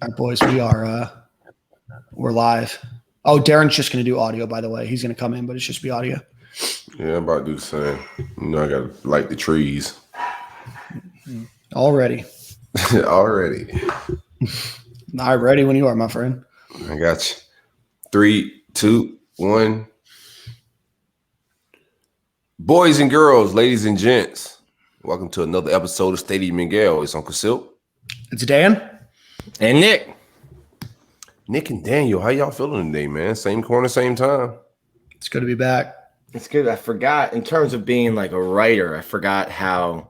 All right, boys, we're live. Oh, Darren's just going to do audio, by the way. He's going to come in, but it's just be audio. Yeah, I'm about to do the same. You know, I got to light the trees. Already. Already. All right, ready when you are, my friend. I got you. 3, 2, 1. Boys and girls, ladies and gents, welcome to another episode of Stadium and Gale. It's Uncle Silk. It's Dan. And Nick. Nick and Daniel, how y'all feeling today, man? Same corner, same time. It's good to be back. It's good. I forgot, in terms of being like a writer, I forgot how,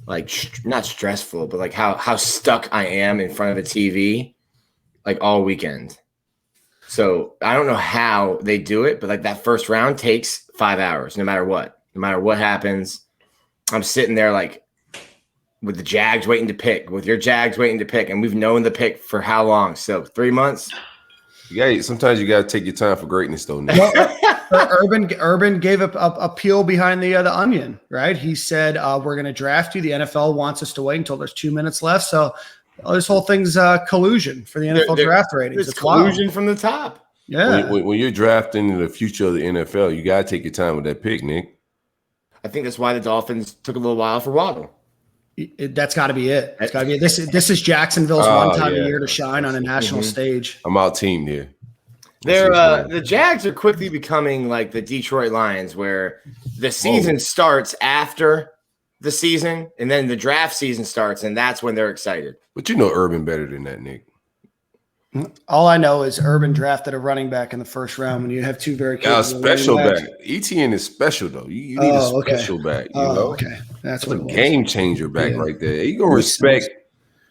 like, not stressful, but like how stuck I am in front of a TV, like, all weekend. So I don't know how they do it, but like that first round takes 5 hours, no matter what happens. I'm sitting there like with the Jags waiting to pick, with your Jags waiting to pick, and we've known the pick for how long? So 3 months. Yeah, sometimes you got to take your time for greatness, though. Nick. Urban gave a peel behind the onion, right? He said, we're going to draft you. The NFL wants us to wait until there's 2 minutes left. So this whole thing's collusion for the NFL draft ratings. It's collusion from the top. Yeah. When you're drafting the future of the NFL, you got to take your time with that pick, Nick. I think that's why the Dolphins took a little while for Waddle. That's got to be it. It's got to be it. This is Jacksonville's one time a year to shine on a national stage. I'm out team here. The Jags are quickly becoming like the Detroit Lions, where the season starts after the season, and then the draft season starts, and that's when they're excited. But you know Urban better than that, Nick. All I know is Urban drafted a running back in the first round when you have two very special back. ETN is special though. You need a special back. You know, okay, that's a game changer back right there. You gonna respect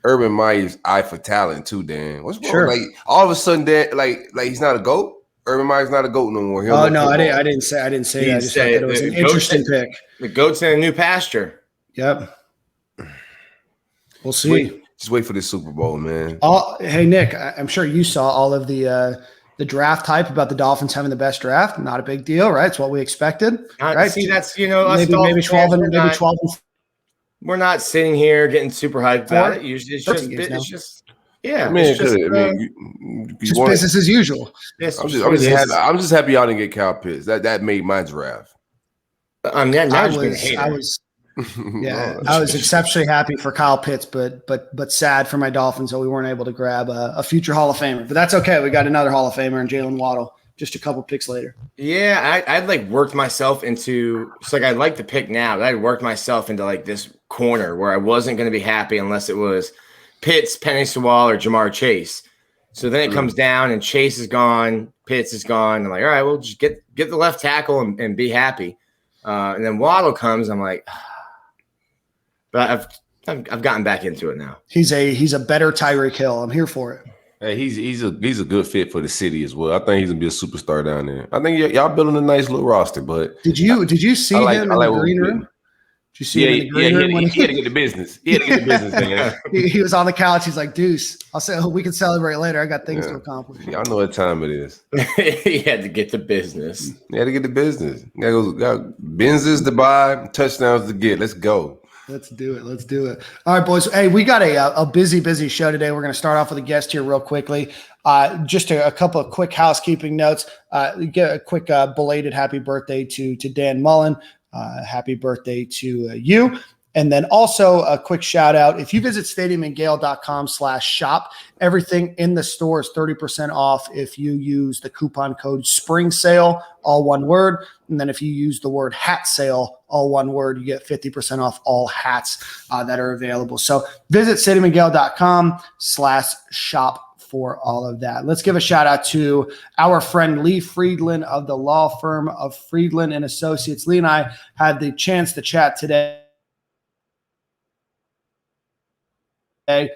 Urban Meyer's eye for talent too, Dan. What's wrong? Sure. Like all of a sudden, Dan, like he's not a GOAT. Urban Meyer's not a GOAT no more. Oh no, I didn't say that. I just said it was an interesting pick. The GOAT's in a new pasture. Yep. We'll see. Just wait for this Super Bowl, man. Hey, Nick, I'm sure you saw all of the draft hype about the Dolphins having the best draft. Not a big deal, right? It's what we expected. Right? See, that's, us maybe 12 and maybe 12. We're not sitting here getting super hyped about it. Usually, it's just business as usual. I'm just happy y'all didn't get Kyle Pitts. That made my draft. I was exceptionally happy for Kyle Pitts, but sad for my Dolphins that we weren't able to grab a future Hall of Famer. But that's okay. We got another Hall of Famer in Jalen Waddle just a couple picks later. Yeah, I'd like worked myself into – it's like I like the pick now, but I'd worked myself into like this corner where I wasn't going to be happy unless it was Pitts, Penei Sewell, or Jamar Chase. So then it comes down and Chase is gone, Pitts is gone. I'm like, all right, well, just get the left tackle and be happy. And then Waddle comes, I'm like – but I've gotten back into it now. He's a better Tyreek Hill. I'm here for it. Hey, he's a good fit for the city as well. I think he's gonna be a superstar down there. I think y'all building a nice little roster. But did you see him in the green room? Did you see him in the green room? He had to get the business. Man. he was on the couch. He's like, Deuce, we can celebrate later. I got things to accomplish. Y'all know what time it is. He had to get the business. He had to get the business. Got Benzes to buy, touchdowns to get. Let's go. Let's do it. All right, boys. Hey, we got a busy show today. We're going to start off with a guest here real quickly. Just a couple of quick housekeeping notes. Get a quick belated happy birthday to Dan Mullen. Happy birthday to you. And then also a quick shout out. If you visit stadiumandgale.com/shop, everything in the store is 30% off if you use the coupon code Spring Sale, all one word. And then if you use the word hat sale, all one word, you get 50% off all hats that are available. So visit stadiumandgale.com/shop for all of that. Let's give a shout out to our friend Lee Friedland of the law firm of Friedland and Associates. Lee and I had the chance to chat today. Great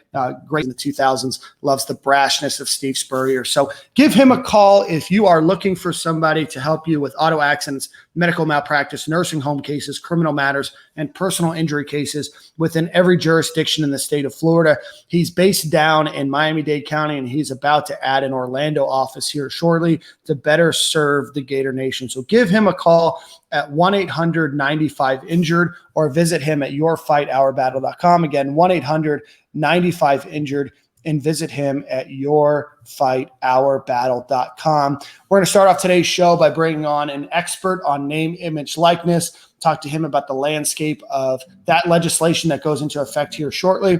in the 2000s, loves the brashness of Steve Spurrier. So give him a call if you are looking for somebody to help you with auto accidents, medical malpractice, nursing home cases, criminal matters, and personal injury cases within every jurisdiction in the state of Florida. He's based down in Miami-Dade County, and he's about to add an Orlando office here shortly to better serve the Gator Nation. So give him a call at 1-800-95-INJURED or visit him at yourfightourbattle.com. Again, 1-800-95-INJURED. and visit him at yourfightourbattle.com. We're going to start off today's show by bringing on an expert on name, image, likeness, talk to him about the landscape of that legislation that goes into effect here shortly,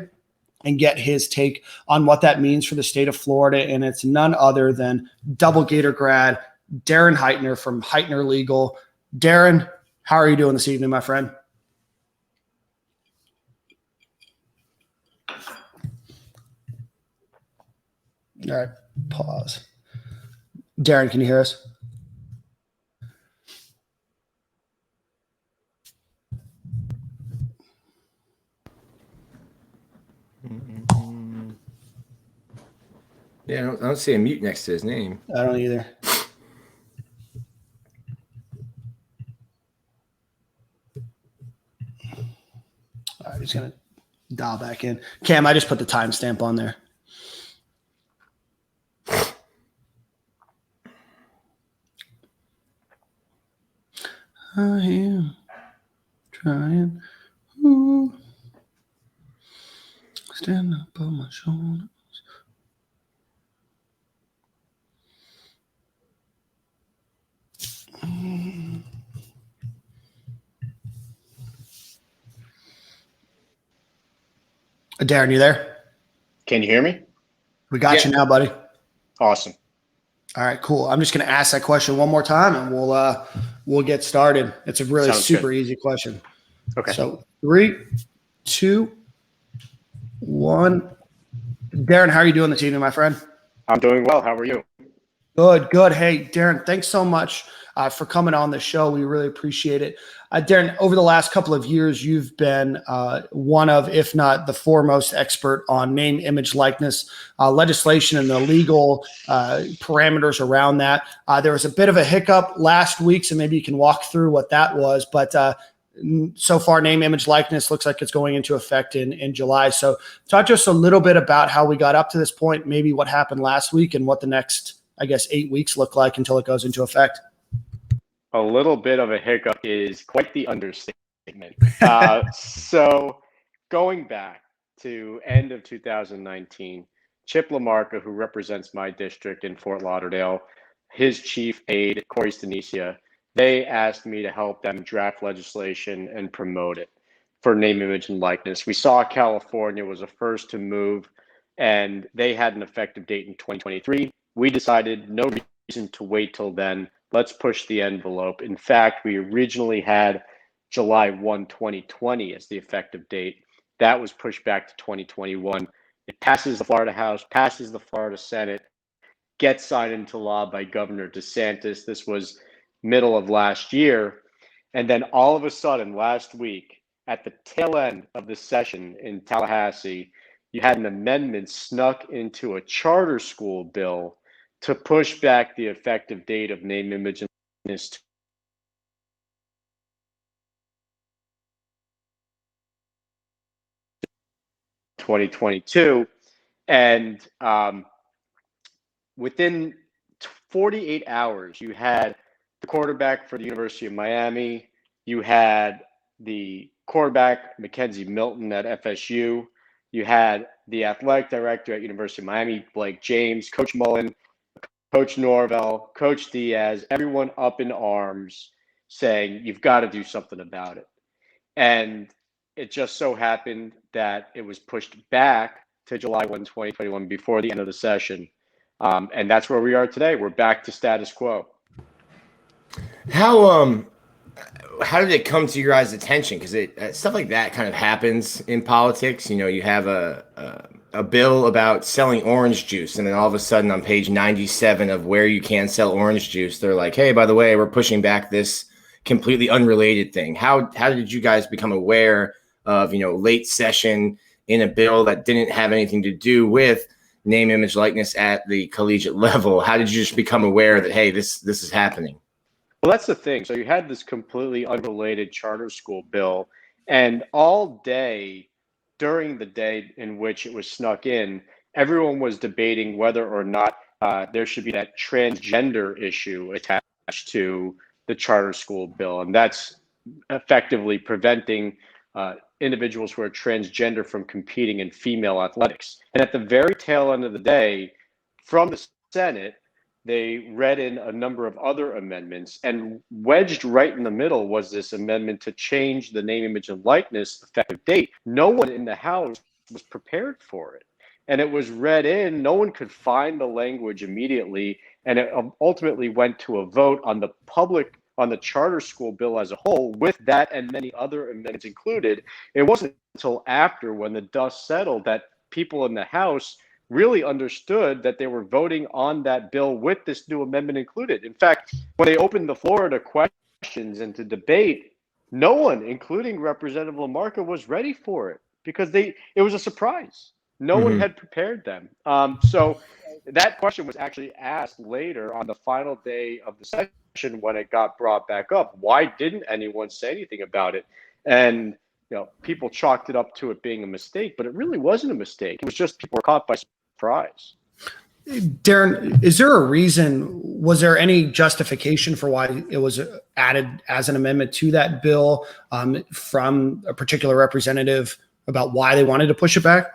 and get his take on what that means for the state of Florida. And it's none other than double Gator grad, Darren Heitner from Heitner Legal. Darren, how are you doing this evening, my friend? All right, pause. Darren, can you hear us? Yeah, I don't see a mute next to his name. I don't either. All right, he's going to dial back in. Cam, I just put the timestamp on there. I am trying. Ooh. Stand up on my shoulders. Darren, you there? Can you hear me? We got you now, buddy. Awesome. All right, cool. I'm just going to ask that question one more time, and we'll get started. It's a really Sounds super good. easy question. Okay. So 3, 2, 1. Darren, how are you doing this evening, my friend? I'm doing well. How are you? Good. Hey, Darren, thanks so much for coming on the show. We really appreciate it. Darren, over the last couple of years, you've been one of, if not the foremost expert on name, image, likeness legislation and the legal parameters around that. There was a bit of a hiccup last week, so maybe you can walk through what that was. But so far, name, image, likeness looks like it's going into effect in July. So talk to us a little bit about how we got up to this point, maybe what happened last week and what the next, 8 weeks look like until it goes into effect. A little bit of a hiccup is quite the understatement. So going back to end of 2019, Chip Lamarca, who represents my district in Fort Lauderdale, his chief aide, Corey Stanicia, they asked me to help them draft legislation and promote it for name, image, and likeness. We saw California was the first to move, and they had an effective date in 2023. We decided no reason to wait till then. Let's push the envelope. In fact, we originally had July 1, 2020 as the effective date. That was pushed back to 2021. It passes the Florida House, passes the Florida Senate, gets signed into law by Governor DeSantis. This was middle of last year. And then all of a sudden, last week, at the tail end of the session in Tallahassee, you had an amendment snuck into a charter school bill to push back the effective date of name, image, and likeness to 2022. And within 48 hours, you had the quarterback for the University of Miami. You had the quarterback, Mackenzie Milton at FSU. You had the athletic director at University of Miami, Blake James, Coach Mullen, Coach Norvell, Coach Diaz, everyone up in arms saying, you've got to do something about it. And it just so happened that it was pushed back to July 1, 2021, before the end of the session. And that's where we are today. We're back to status quo. How did it come to your guys' attention? Because stuff like that kind of happens in politics. You know, you have a bill about selling orange juice, and then all of a sudden on page 97 of where you can sell orange juice, they're like, hey, by the way, we're pushing back this completely unrelated thing. How did you guys become aware of, late session in a bill that didn't have anything to do with name, image, likeness at the collegiate level? How did you just become aware that, hey, this is happening? Well, that's the thing. So you had this completely unrelated charter school bill, and all day during the day in which it was snuck in, everyone was debating whether or not there should be that transgender issue attached to the charter school bill. And that's effectively preventing individuals who are transgender from competing in female athletics. And at the very tail end of the day, from the Senate, they read in a number of other amendments, and wedged right in the middle was this amendment to change the name, image, and likeness effective date. No one in the House was prepared for it. And it was read in, no one could find the language immediately, and it ultimately went to a vote on the charter school bill as a whole, with that and many other amendments included. It wasn't until after, when the dust settled, that people in the House really understood that they were voting on that bill with this new amendment included. In fact, when they opened the floor to questions and to debate, no one, including Representative LaMarca, was ready for it, because it was a surprise. No one had prepared them. So that question was actually asked later on the final day of the session when it got brought back up. Why didn't anyone say anything about it? And people chalked it up to it being a mistake, but it really wasn't a mistake. It was just people were caught by surprise. Darren, is there a reason? Was there any justification for why it was added as an amendment to that bill from a particular representative about why they wanted to push it back?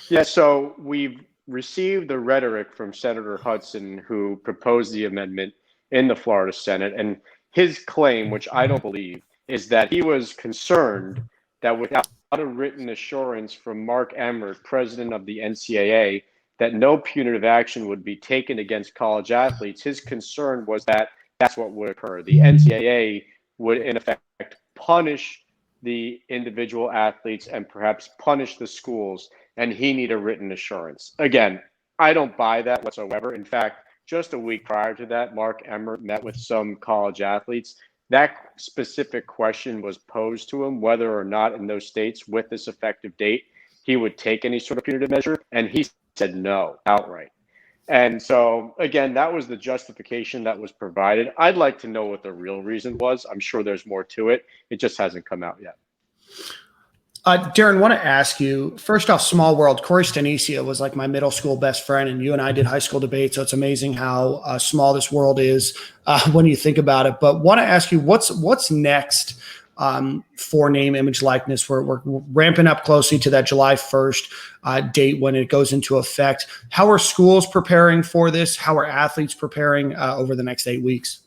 Yeah, so we've received the rhetoric from Senator Hudson, who proposed the amendment in the Florida Senate. And his claim, which I don't believe, is that he was concerned that without a written assurance from Mark Emmert, president of the NCAA, that no punitive action would be taken against college athletes. His concern was that that's what would occur. The NCAA would, in effect, punish the individual athletes and perhaps punish the schools, and he need a written assurance. Again, I don't buy that whatsoever. In fact, just a week prior to that, Mark Emmert met with some college athletes. That specific question was posed to him, whether or not in those states with this effective date, he would take any sort of punitive measure, and he said no outright. And so, again, that was the justification that was provided. I'd like to know what the real reason was. I'm sure there's more to it. It just hasn't come out yet. Darren, I want to ask you, first off, small world. Corey Stanicia was like my middle school best friend, and you and I did high school debate. So it's amazing how small this world is when you think about it. But want to ask you, what's next for name, image, likeness? We're ramping up closely to that July 1st date when it goes into effect. How are schools preparing for this? How are athletes preparing over the next 8 weeks?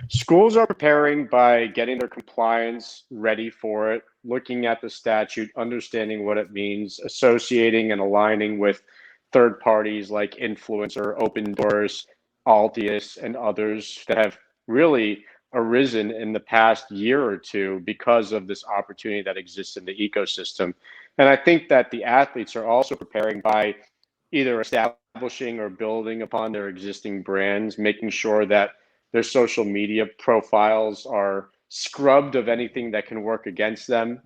Schools are preparing by getting their compliance ready for it, looking at the statute, understanding what it means, associating and aligning with third parties like Influencer, Open Doors, Altius, and others that have really arisen in the past year or two because of this opportunity that exists in the ecosystem. And I think that the athletes are also preparing by either establishing or building upon their existing brands, making sure that their social media profiles are scrubbed of anything that can work against them,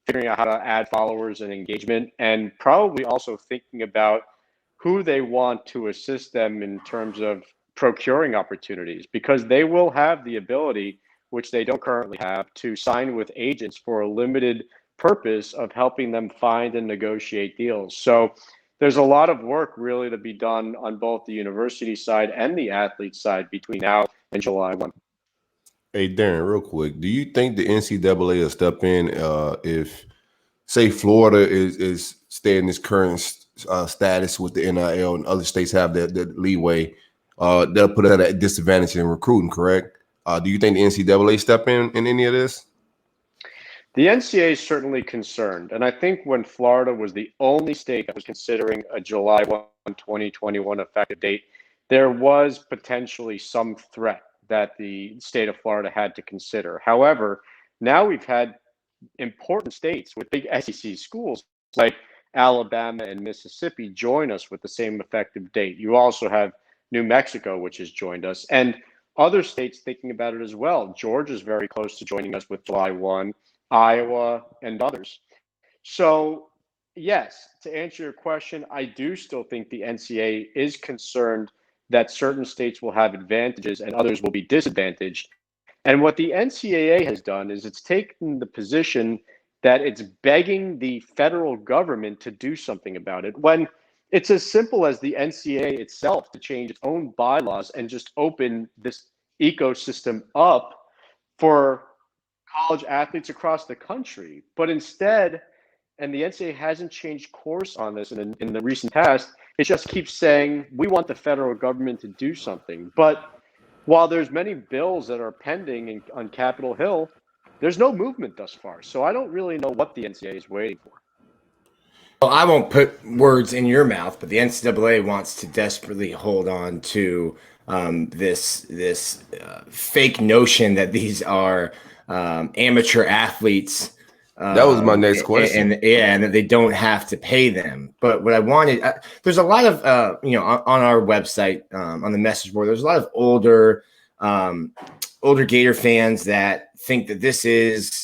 figuring out how to add followers and engagement, and probably also thinking about who they want to assist them in terms of procuring opportunities, because they will have the ability, which they don't currently have, to sign with agents for a limited purpose of helping them find and negotiate deals. So there's a lot of work really to be done on both the university side and the athlete side between now and July 1. Hey, Darren, real quick, do you think the NCAA will step in if, say, Florida is staying in its current status with the NIL and other states have that leeway? They'll put it at a disadvantage in recruiting, correct? Do you think the NCAA step in any of this? The NCAA is certainly concerned. And I think when Florida was the only state that was considering a July 1, 2021 effective date, there was potentially some threat that the state of Florida had to consider. However, now we've had important states with big SEC schools like Alabama and Mississippi join us with the same effective date. You also have New Mexico, which has joined us, and other states thinking about it as well. Georgia's very close to joining us with July 1, Iowa, and others. So, yes, to answer your question, I do still think the NCAA is concerned that certain states will have advantages and others will be disadvantaged. And what the NCAA has done is it's taken the position that it's begging the federal government to do something about it, when it's as simple as the NCAA itself to change its own bylaws and just open this ecosystem up for college athletes across the country. But instead, and the NCAA hasn't changed course on this in the recent past, it just keeps saying, we want the federal government to do something. But while there's many bills that are pending on Capitol Hill, there's no movement thus far. So I don't really know what the NCAA is waiting for. Well, I won't put words in your mouth, but the NCAA wants to desperately hold on to this fake notion that these are amateur athletes. That was my next question. And that they don't have to pay them. But what I wanted, there's a lot of on our website, on the message board, there's a lot of older Gator fans that think that this is,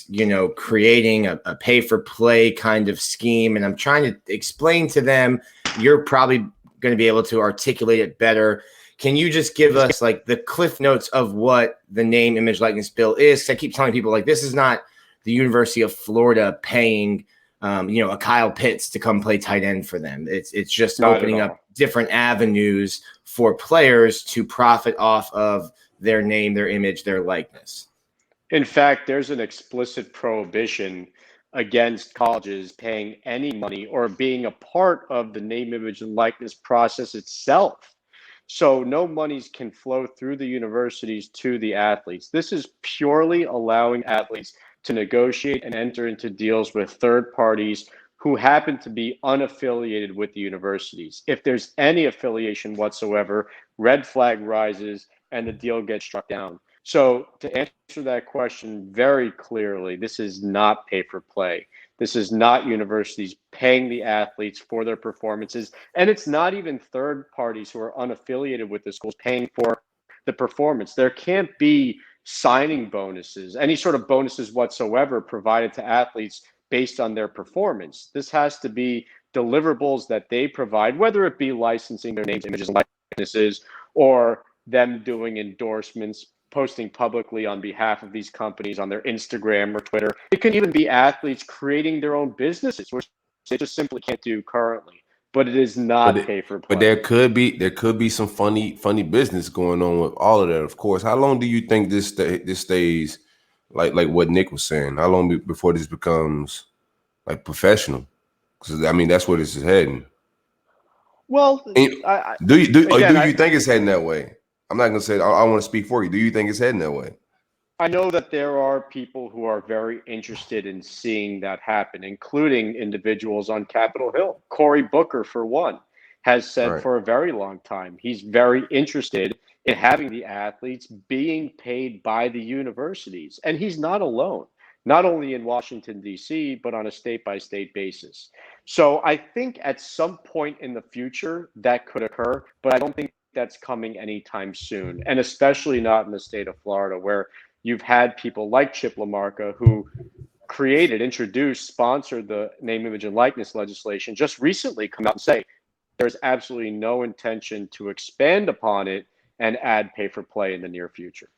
creating a pay for play kind of scheme. And I'm trying to explain to them, you're probably going to be able to articulate it better. Can you just give us like the cliff notes of what the name, image, likeness bill is? 'Cause I keep telling people like, this is not the University of Florida paying, a Kyle Pitts to come play tight end for them. It's just opening up different avenues for players to profit off of their name, their image, their likeness. In fact, there's an explicit prohibition against colleges paying any money or being a part of the name, image, and likeness process itself. So no monies can flow through the universities to the athletes. This is purely allowing athletes to negotiate and enter into deals with third parties who happen to be unaffiliated with the universities. If there's any affiliation whatsoever, red flag rises and the deal gets struck down. So to answer that question very clearly, this is not pay for play. This is not universities paying the athletes for their performances. And it's not even third parties who are unaffiliated with the schools paying for the performance. There can't be signing bonuses, any sort of bonuses whatsoever provided to athletes based on their performance. This has to be deliverables that they provide, whether it be licensing their names, images, and likenesses, or them doing endorsements, posting publicly on behalf of these companies on their Instagram or Twitter. It can even be athletes creating their own businesses, which they just simply can't do currently. But it is not pay for play. But there could be some funny business going on with all of that. Of course, how long do you think this stays like what Nick was saying? How long before this becomes like professional? Because I mean, that's where this is heading. Well, do you think it's heading that way? I'm not gonna say I want to speak for you. Do you think it's heading that way? I know that there are people who are very interested in seeing that happen, including individuals on Capitol Hill. Cory Booker, for one, has said for a very long time he's very interested in having the athletes being paid by the universities. And he's not alone, not only in Washington, D.C., but on a state-by-state basis. So I think at some point in the future that could occur, but I don't think that's coming anytime soon, and especially not in the state of Florida, where you've had people like Chip LaMarca who introduced, sponsored the name, image, and likeness legislation, just recently come out and say there's absolutely no intention to expand upon it and add pay for play in the near future.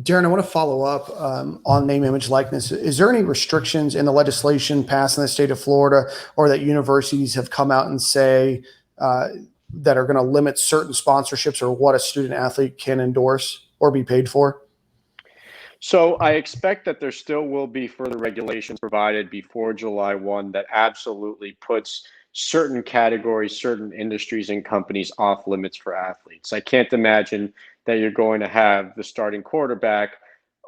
Darren, I want to follow up on name, image, likeness. Is there any restrictions in the legislation passed in the state of Florida, or that universities have come out and say that are going to limit certain sponsorships or what a student athlete can endorse or be paid for? So I expect that there still will be further regulations provided before July 1 that absolutely puts certain categories, certain industries and companies off limits for athletes. I can't imagine that you're going to have the starting quarterback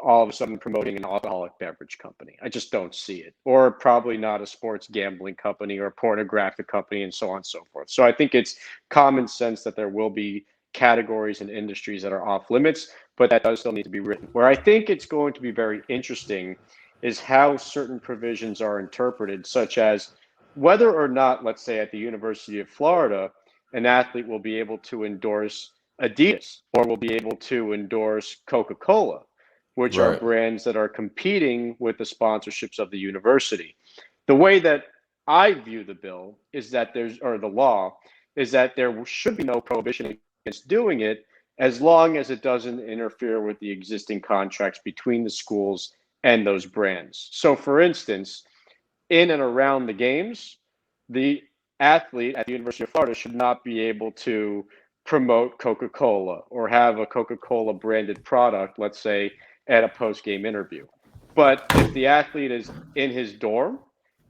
all of a sudden promoting an alcoholic beverage company. I just don't see it. Or probably not a sports gambling company or a pornographic company, and so on and so forth. So I think it's common sense that there will be categories and industries that are off limits, but that does still need to be written. Where I think it's going to be very interesting is how certain provisions are interpreted, such as whether or not, let's say at the University of Florida, an athlete will be able to endorse Adidas or will be able to endorse Coca-Cola, which are brands that are competing with the sponsorships of the university. The way that I view the bill is that the law is that there should be no prohibition against doing it as long as it doesn't interfere with the existing contracts between the schools and those brands. So for instance, in and around the games, the athlete at the University of Florida should not be able to promote Coca-Cola or have a Coca-Cola branded product, let's say, at a post-game interview. But if the athlete is in his dorm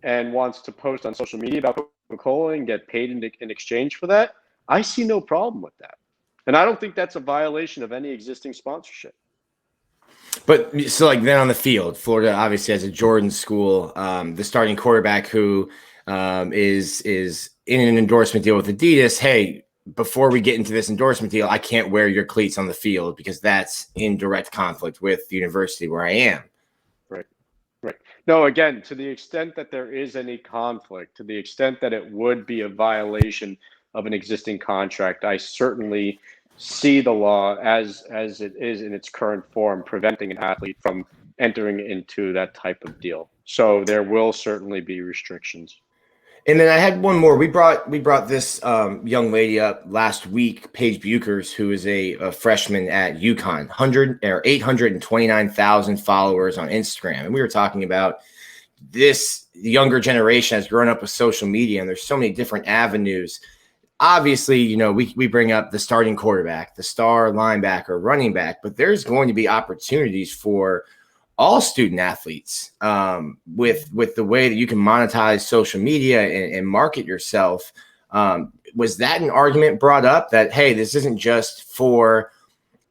and wants to post on social media about Coca-Cola and get paid in exchange for that, I see no problem with that. And I don't think that's a violation of any existing sponsorship. But so like then on the field, Florida obviously has a Jordan school, the starting quarterback who is in an endorsement deal with Adidas. Hey, before we get into this endorsement deal, I can't wear your cleats on the field because that's in direct conflict with the university where I am. Right. No, again, to the extent that there is any conflict, to the extent that it would be a violation of an existing contract, I certainly see the law as it is in its current form, preventing an athlete from entering into that type of deal. So there will certainly be restrictions. And then I had one more. We brought this young lady up last week, Paige Buchers, who is a freshman at UConn, 829,000 followers on Instagram. And we were talking about the younger generation has grown up with social media, and there's so many different avenues. Obviously, we bring up the starting quarterback, the star linebacker, running back, but there's going to be opportunities for all student athletes with the way that you can monetize social media and market yourself. Was that an argument brought up that, hey, this isn't just for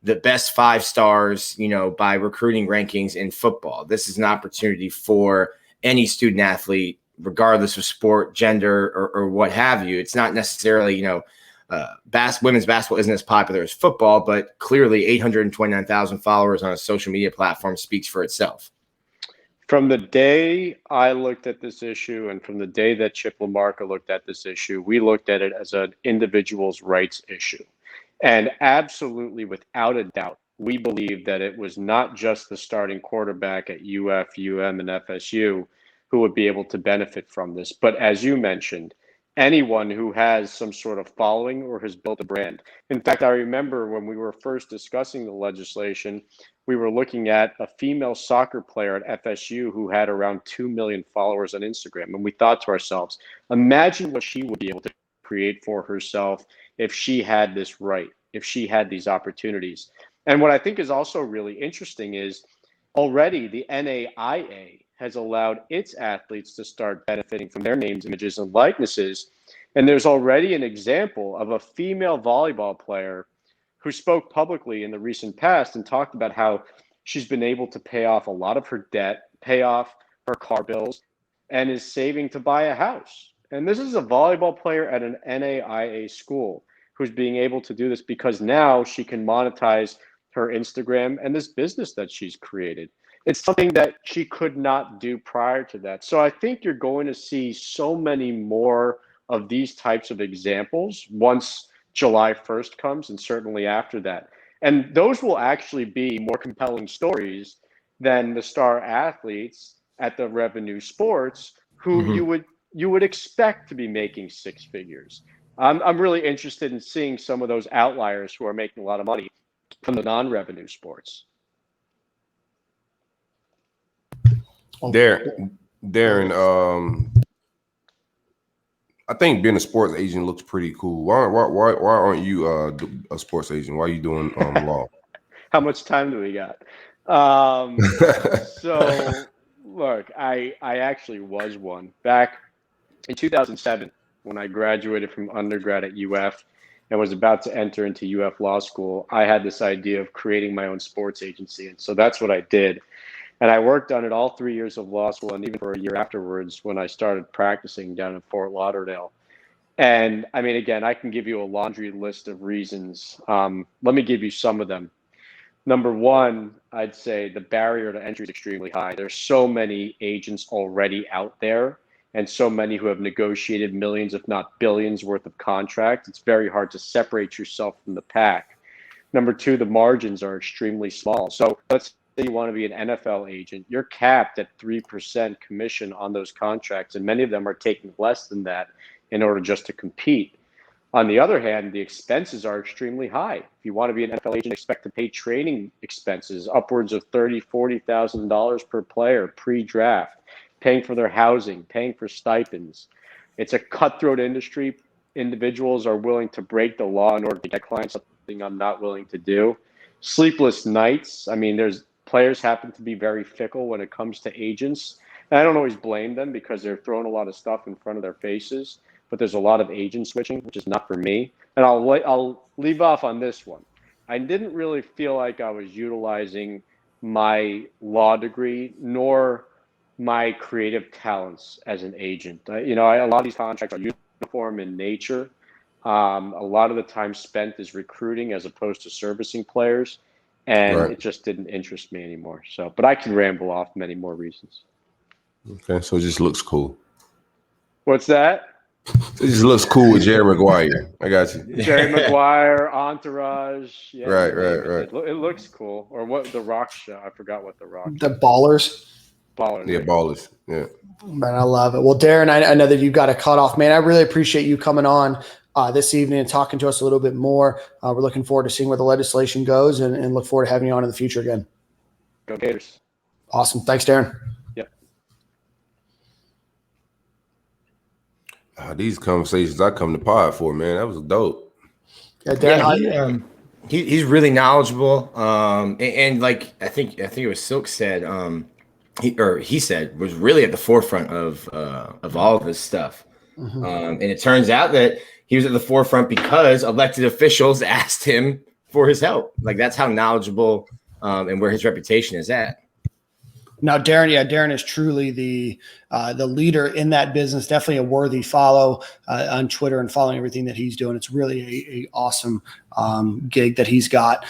the best 5 stars, by recruiting rankings in football? This is an opportunity for any student athlete, regardless of sport, gender, or what have you. It's not necessarily, women's basketball isn't as popular as football, but clearly 829,000 followers on a social media platform speaks for itself. From the day I looked at this issue and from the day that Chip LaMarca looked at this issue, we looked at it as an individual's rights issue. And absolutely, without a doubt, we believe that it was not just the starting quarterback at UF, UM, and FSU who would be able to benefit from this. But as you mentioned, anyone who has some sort of following or has built a brand. In fact, I remember when we were first discussing the legislation, we were looking at a female soccer player at FSU who had around 2 million followers on Instagram. And we thought to ourselves, imagine what she would be able to create for herself if she had this right, if she had these opportunities. And what I think is also really interesting is already the NAIA has allowed its athletes to start benefiting from their names, images, and likenesses. And there's already an example of a female volleyball player who spoke publicly in the recent past and talked about how she's been able to pay off a lot of her debt, pay off her car bills, and is saving to buy a house. And this is a volleyball player at an NAIA school who's being able to do this because now she can monetize her Instagram and this business that she's created. It's something that she could not do prior to that. So I think you're going to see so many more of these types of examples once July 1st comes, and certainly after that. And those will actually be more compelling stories than the star athletes at the revenue sports who you would expect to be making 6 figures. I'm really interested in seeing some of those outliers who are making a lot of money from the non-revenue sports. Darren, I think being a sports agent looks pretty cool. Why aren't you a sports agent? Why are you doing law? How much time do we got? So look, I actually was one back in 2007 when I graduated from undergrad at UF and was about to enter into UF Law School. I had this idea of creating my own sports agency, and so that's what I did. And I worked on it all 3 years of law school and even for a year afterwards when I started practicing down in Fort Lauderdale. And I mean, again, I can give you a laundry list of reasons. Let me give you some of them. Number one, I'd say the barrier to entry is extremely high. There's so many agents already out there and so many who have negotiated millions, if not billions worth of contracts. It's very hard to separate yourself from the pack. Number two, the margins are extremely small. So let's say you want to be an NFL agent, you're capped at 3% commission on those contracts, and many of them are taking less than that in order just to compete. On the other hand, the expenses are extremely high. If you want to be an NFL agent, expect to pay training expenses upwards of $30,000, $40,000 per player pre-draft, paying for their housing, paying for stipends. It's a cutthroat industry. Individuals are willing to break the law in order to get clients, something I'm not willing to do. Sleepless nights. I mean, there's players happen to be very fickle when it comes to agents. And I don't always blame them because they're throwing a lot of stuff in front of their faces, but there's a lot of agent switching, which is not for me. And I'll leave off on this one. I didn't really feel like I was utilizing my law degree nor my creative talents as an agent. A lot of these contracts are uniform in nature. A lot of the time spent is recruiting as opposed to servicing players, and it just didn't interest me anymore. So, but I can ramble off many more reasons. Okay, so it just looks cool. What's that? It just looks cool with Jerry Maguire. I got you. Jerry Maguire, Entourage. Yeah, right. It looks cool. Or what the Rock show? I forgot what the Rock. The Ballers. Ballers. Yeah, Ballers. Yeah. Man, I love it. Well, Darren, I know that you've got a cutoff, man. I really appreciate you coming on this evening and talking to us a little bit more. We're looking forward to seeing where the legislation goes and look forward to having you on in the future again. Go Gators. Awesome. Thanks, Darren. Yep. These conversations I come to pod for, man. That was dope. Yeah, Darren, Yeah, he's really knowledgeable. And like I think it was Silk said, he said was really at the forefront of all of this stuff. Mm-hmm. And it turns out that he was at the forefront because elected officials asked him for his help. Like that's how knowledgeable and where his reputation is at. Now, Darren is truly the leader in that business. Definitely a worthy follow on Twitter and following everything that he's doing. It's really a awesome gig that he's got.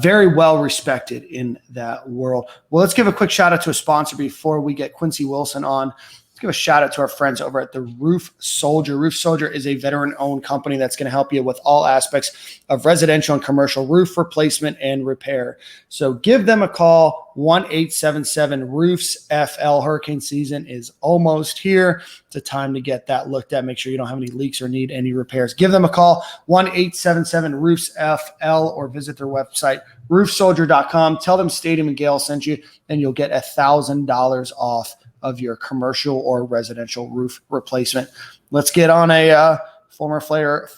Very well respected in that world. Well, let's give a quick shout out to a sponsor before we get Quincy Wilson on. Let's give a shout out to our friends over at the Roof Soldier. Roof Soldier is a veteran-owned company that's going to help you with all aspects of residential and commercial roof replacement and repair. So give them a call, 1-877-ROOFS-FL. Hurricane season is almost here. It's a time to get that looked at. Make sure you don't have any leaks or need any repairs. Give them a call, 1-877-ROOFS-FL, or visit their website, roofsoldier.com. Tell them Stadium and Gale sent you, and you'll get $1,000 off of your commercial or residential roof replacement. Let's get on a former Florida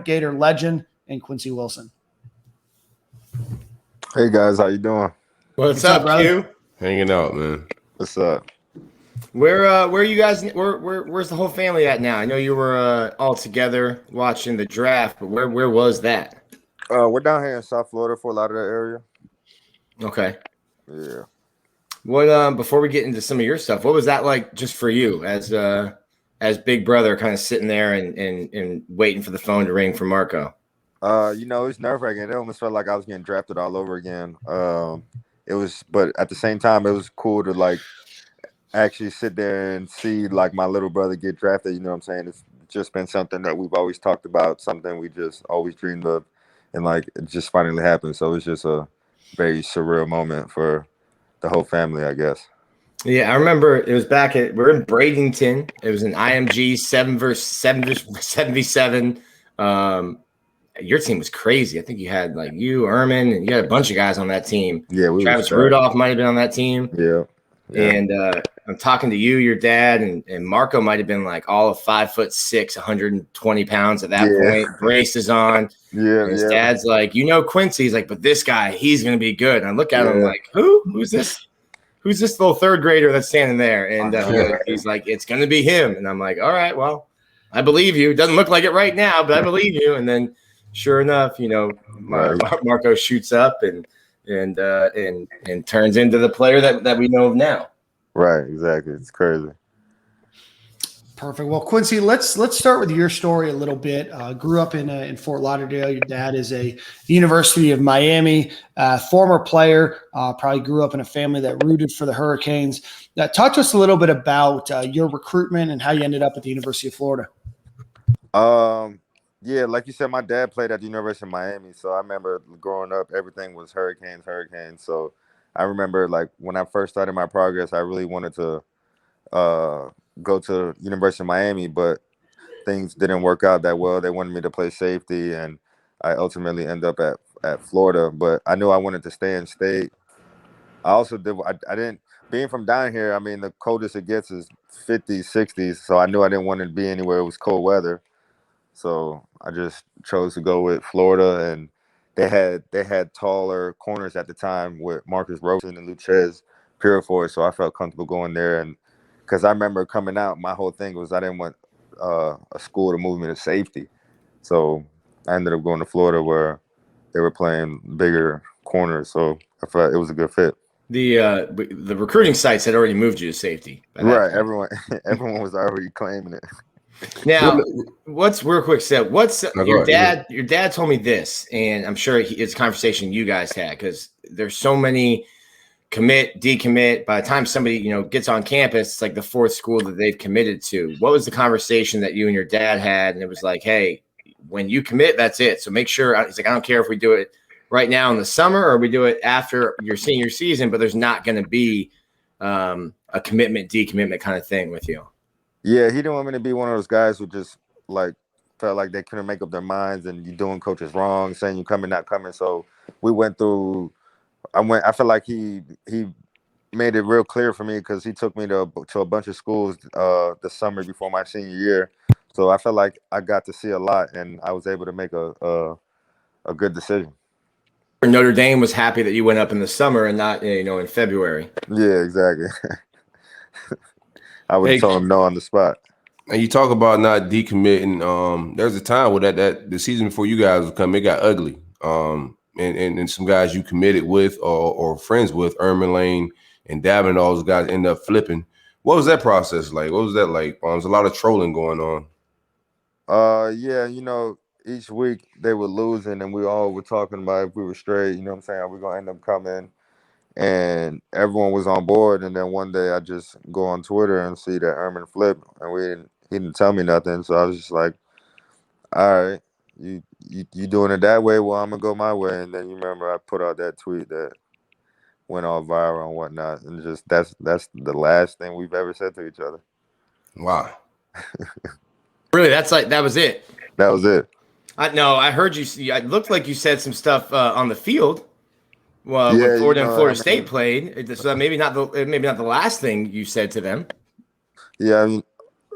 Gator legend and Quincy Wilson. Hey guys, how you doing? What's up, Q? Hanging out, man. What's up? Where are you guys? Where's the whole family at now? I know you were all together watching the draft, but where was that? We're down here in South Florida, Fort Lauderdale area. Okay. Yeah. What before we get into some of your stuff, what was that like just for you as big brother, kind of sitting there and waiting for the phone to ring for Marco? It's nerve-wracking. It almost felt like I was getting drafted all over again. It was, but at the same time, it was cool to like actually sit there and see like my little brother get drafted. You know what I'm saying? It's just been something that we've always talked about, something we just always dreamed of, and like it just finally happened. So it's just a very surreal moment for the whole family, I guess. Yeah, I remember it was we're in Bradenton. It was an IMG 7v7. Your team was crazy. I think you had like you, Ehrman, and you had a bunch of guys on that team. Yeah, Travis Rudolph might have been on that team. Yeah. And I'm talking to you, your dad, and Marco might have been like all of 5'6", 120 pounds at that point. Braces on. Yeah. And his dad's like, Quincy. He's like, but this guy, he's gonna be good. And I look at him like, who's this? Who's this little third grader that's standing there? And he's like, it's gonna be him. And I'm like, all right, well, I believe you. It doesn't look like it right now, but I believe you. And then, sure enough, Marco shoots up and turns into the player that we know of now. Right, exactly. It's crazy. Perfect. Well, Quincy, let's start with your story a little bit. Grew up in Fort Lauderdale. Your dad is a University of Miami former player. Probably grew up in a family that rooted for the Hurricanes. Talk to us a little bit about your recruitment and how you ended up at the University of Florida. Yeah, like you said, my dad played at the University of Miami. So I remember growing up, everything was Hurricanes. So I remember like when I first started my progress, I really wanted to go to University of Miami, but things didn't work out that well. They wanted me to play safety, and I ultimately ended up at Florida. But I knew I wanted to stay in state. I also didn't, being from down here, I mean, the coldest it gets is 50s, 60s. So I knew I didn't want to be anywhere it was cold weather. So I just chose to go with Florida, and they had taller corners at the time with Marcus Rosen and Luchez Purifoy, so I felt comfortable going there. And because I remember coming out, my whole thing was I didn't want a school to move me to safety, so I ended up going to Florida where they were playing bigger corners, so I felt it was a good fit. The recruiting sites had already moved you to safety. Right, everyone was already claiming it. Now, what's real quick, Seb? What's your dad? Ahead. Your dad told me this, and I'm sure it's a conversation you guys had because there's so many commit, decommit. By the time somebody gets on campus, it's like the fourth school that they've committed to. What was the conversation that you and your dad had? And it was like, hey, when you commit, that's it. So make sure. He's like, I don't care if we do it right now in the summer or we do it after your senior season, but there's not going to be a commitment, decommitment kind of thing with you. Yeah, he didn't want me to be one of those guys who just like felt like they couldn't make up their minds and you doing coaches wrong, saying you coming, not coming. So we went through. I feel like he made it real clear for me because he took me to a bunch of schools the summer before my senior year. So I felt like I got to see a lot and I was able to make a good decision. Notre Dame was happy that you went up in the summer and not in February. Yeah, exactly. I would have told him no on the spot. And you talk about not decommitting. There's a time where that the season before you guys would come, it got ugly. And some guys you committed with or friends with, Ermin Lane and Davin, all those guys end up flipping. What was that process like? What was that like? There's a lot of trolling going on. Yeah, each week they were losing and we all were talking about if we were straight, you know what I'm saying? Are we gonna end up coming? And everyone was on board. And then one day I just go on Twitter and see that Ermin flipped and he didn't tell me nothing. So I was just like, all right, you doing it that way? Well, I'm gonna go my way. And then you remember I put out that tweet that went all viral and whatnot. And just that's the last thing we've ever said to each other. Wow. Really? That was it? That was it. I heard you. It looked like you said some stuff on the field. Well, when Florida and Florida State played, so maybe not the last thing you said to them. Yeah,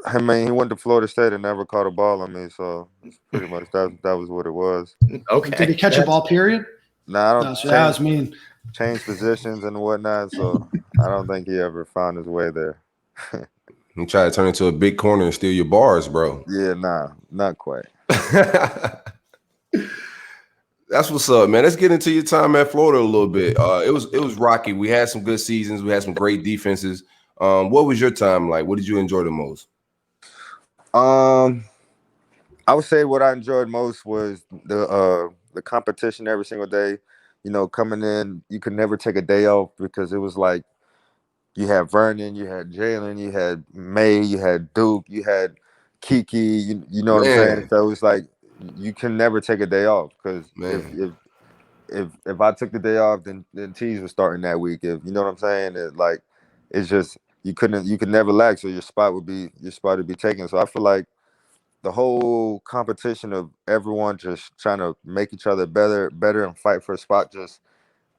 I mean, he went to Florida State and never caught a ball on me, so pretty much that was what it was. Okay. Did he catch a ball? Period. No, I don't. No, so that was mean. Change positions and whatnot, so I don't think he ever found his way there. You try to turn into a big corner and steal your bars, bro. Yeah, nah, not quite. That's what's up, man. Let's get into your time at Florida a little bit. It was rocky. We had some good seasons. We had some great defenses. What was your time like? What did you enjoy the most? I would say what I enjoyed most was the competition every single day. Coming in, you could never take a day off because it was like you had Vernon, you had Jalen, you had May, you had Duke, you had Kiki. You know what I'm saying? So it was like you can never take a day off because if I took the day off, then T's was starting that week. If you know what I'm saying, it's just you could never lag. So your spot would be taken. So I feel like the whole competition of everyone just trying to make each other better and fight for a spot.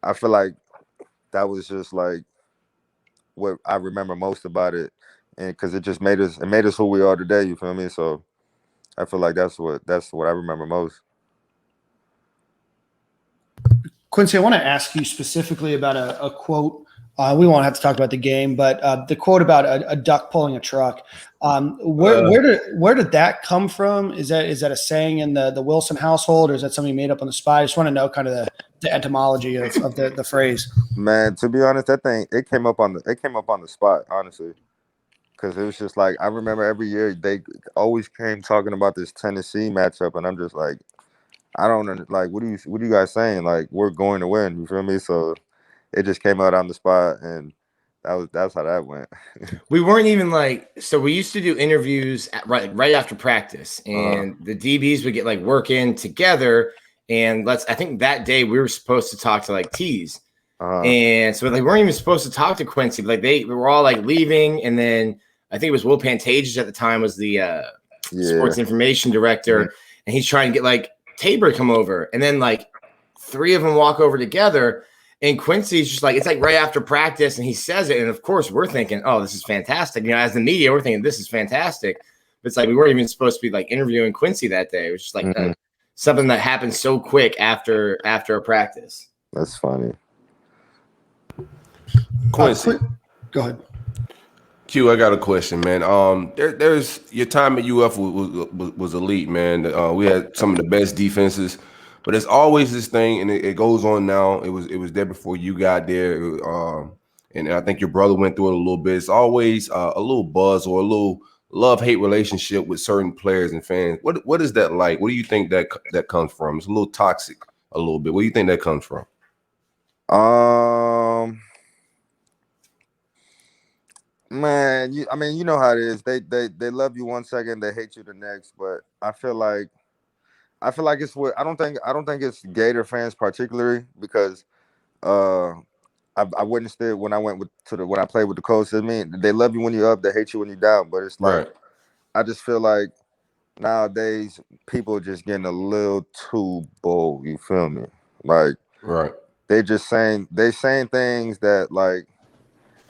I feel like that was just like what I remember most about it, and because it just made us who we are today. You feel me? So I feel like that's what I remember most. Quincy, I want to ask you specifically about a quote. We won't have to talk about the game, but the quote about a duck pulling a truck. Where did that come from? Is that a saying in the Wilson household, or is that something you made up on the spot? I just want to know kind of the etymology of the phrase. Man, to be honest, that thing it came up on the spot, honestly, because it was just like I remember every year they always came talking about this Tennessee matchup, and I'm just like, I don't like what are you guys saying? Like we're going to win, you feel me? So it just came out on the spot, and that's how that went. We weren't even so we used to do interviews right after practice, and the DBs would get work in together. And I think that day we were supposed to talk to T's. And so they weren't even supposed to talk to Quincy. We were all leaving. And then I think it was Will Pantages at the time was the sports information director. Mm-hmm. And he's trying to get Tabor to come over. And then three of them walk over together. And Quincy's just it's right after practice. And he says it. And of course we're thinking, oh, this is fantastic. As the media, we're thinking this is fantastic. But it's we weren't even supposed to be interviewing Quincy that day. It was just something that happened so quick after a practice. That's funny. Quincy, Go ahead. Q, I got a question, man. There's your time at UF was elite, man. We had some of the best defenses, but there's always this thing, and it goes on now. It was there before you got there, and I think your brother went through it a little bit. It's always a little buzz or a little love-hate relationship with certain players and fans. What is that like? What do you think that comes from? It's a little toxic, a little bit. Where do you think that comes from? Man, I mean, you know how it is. They love you one second, they hate you the next. But I feel like it's what I don't think it's Gator fans particularly, because I witnessed it when I went when I played with the Colts. I mean, they love you when you're up, they hate you when you're down. But it's like, Right. I just feel like nowadays people just getting a little too bold. You feel me? Like, Right. they saying things that, like,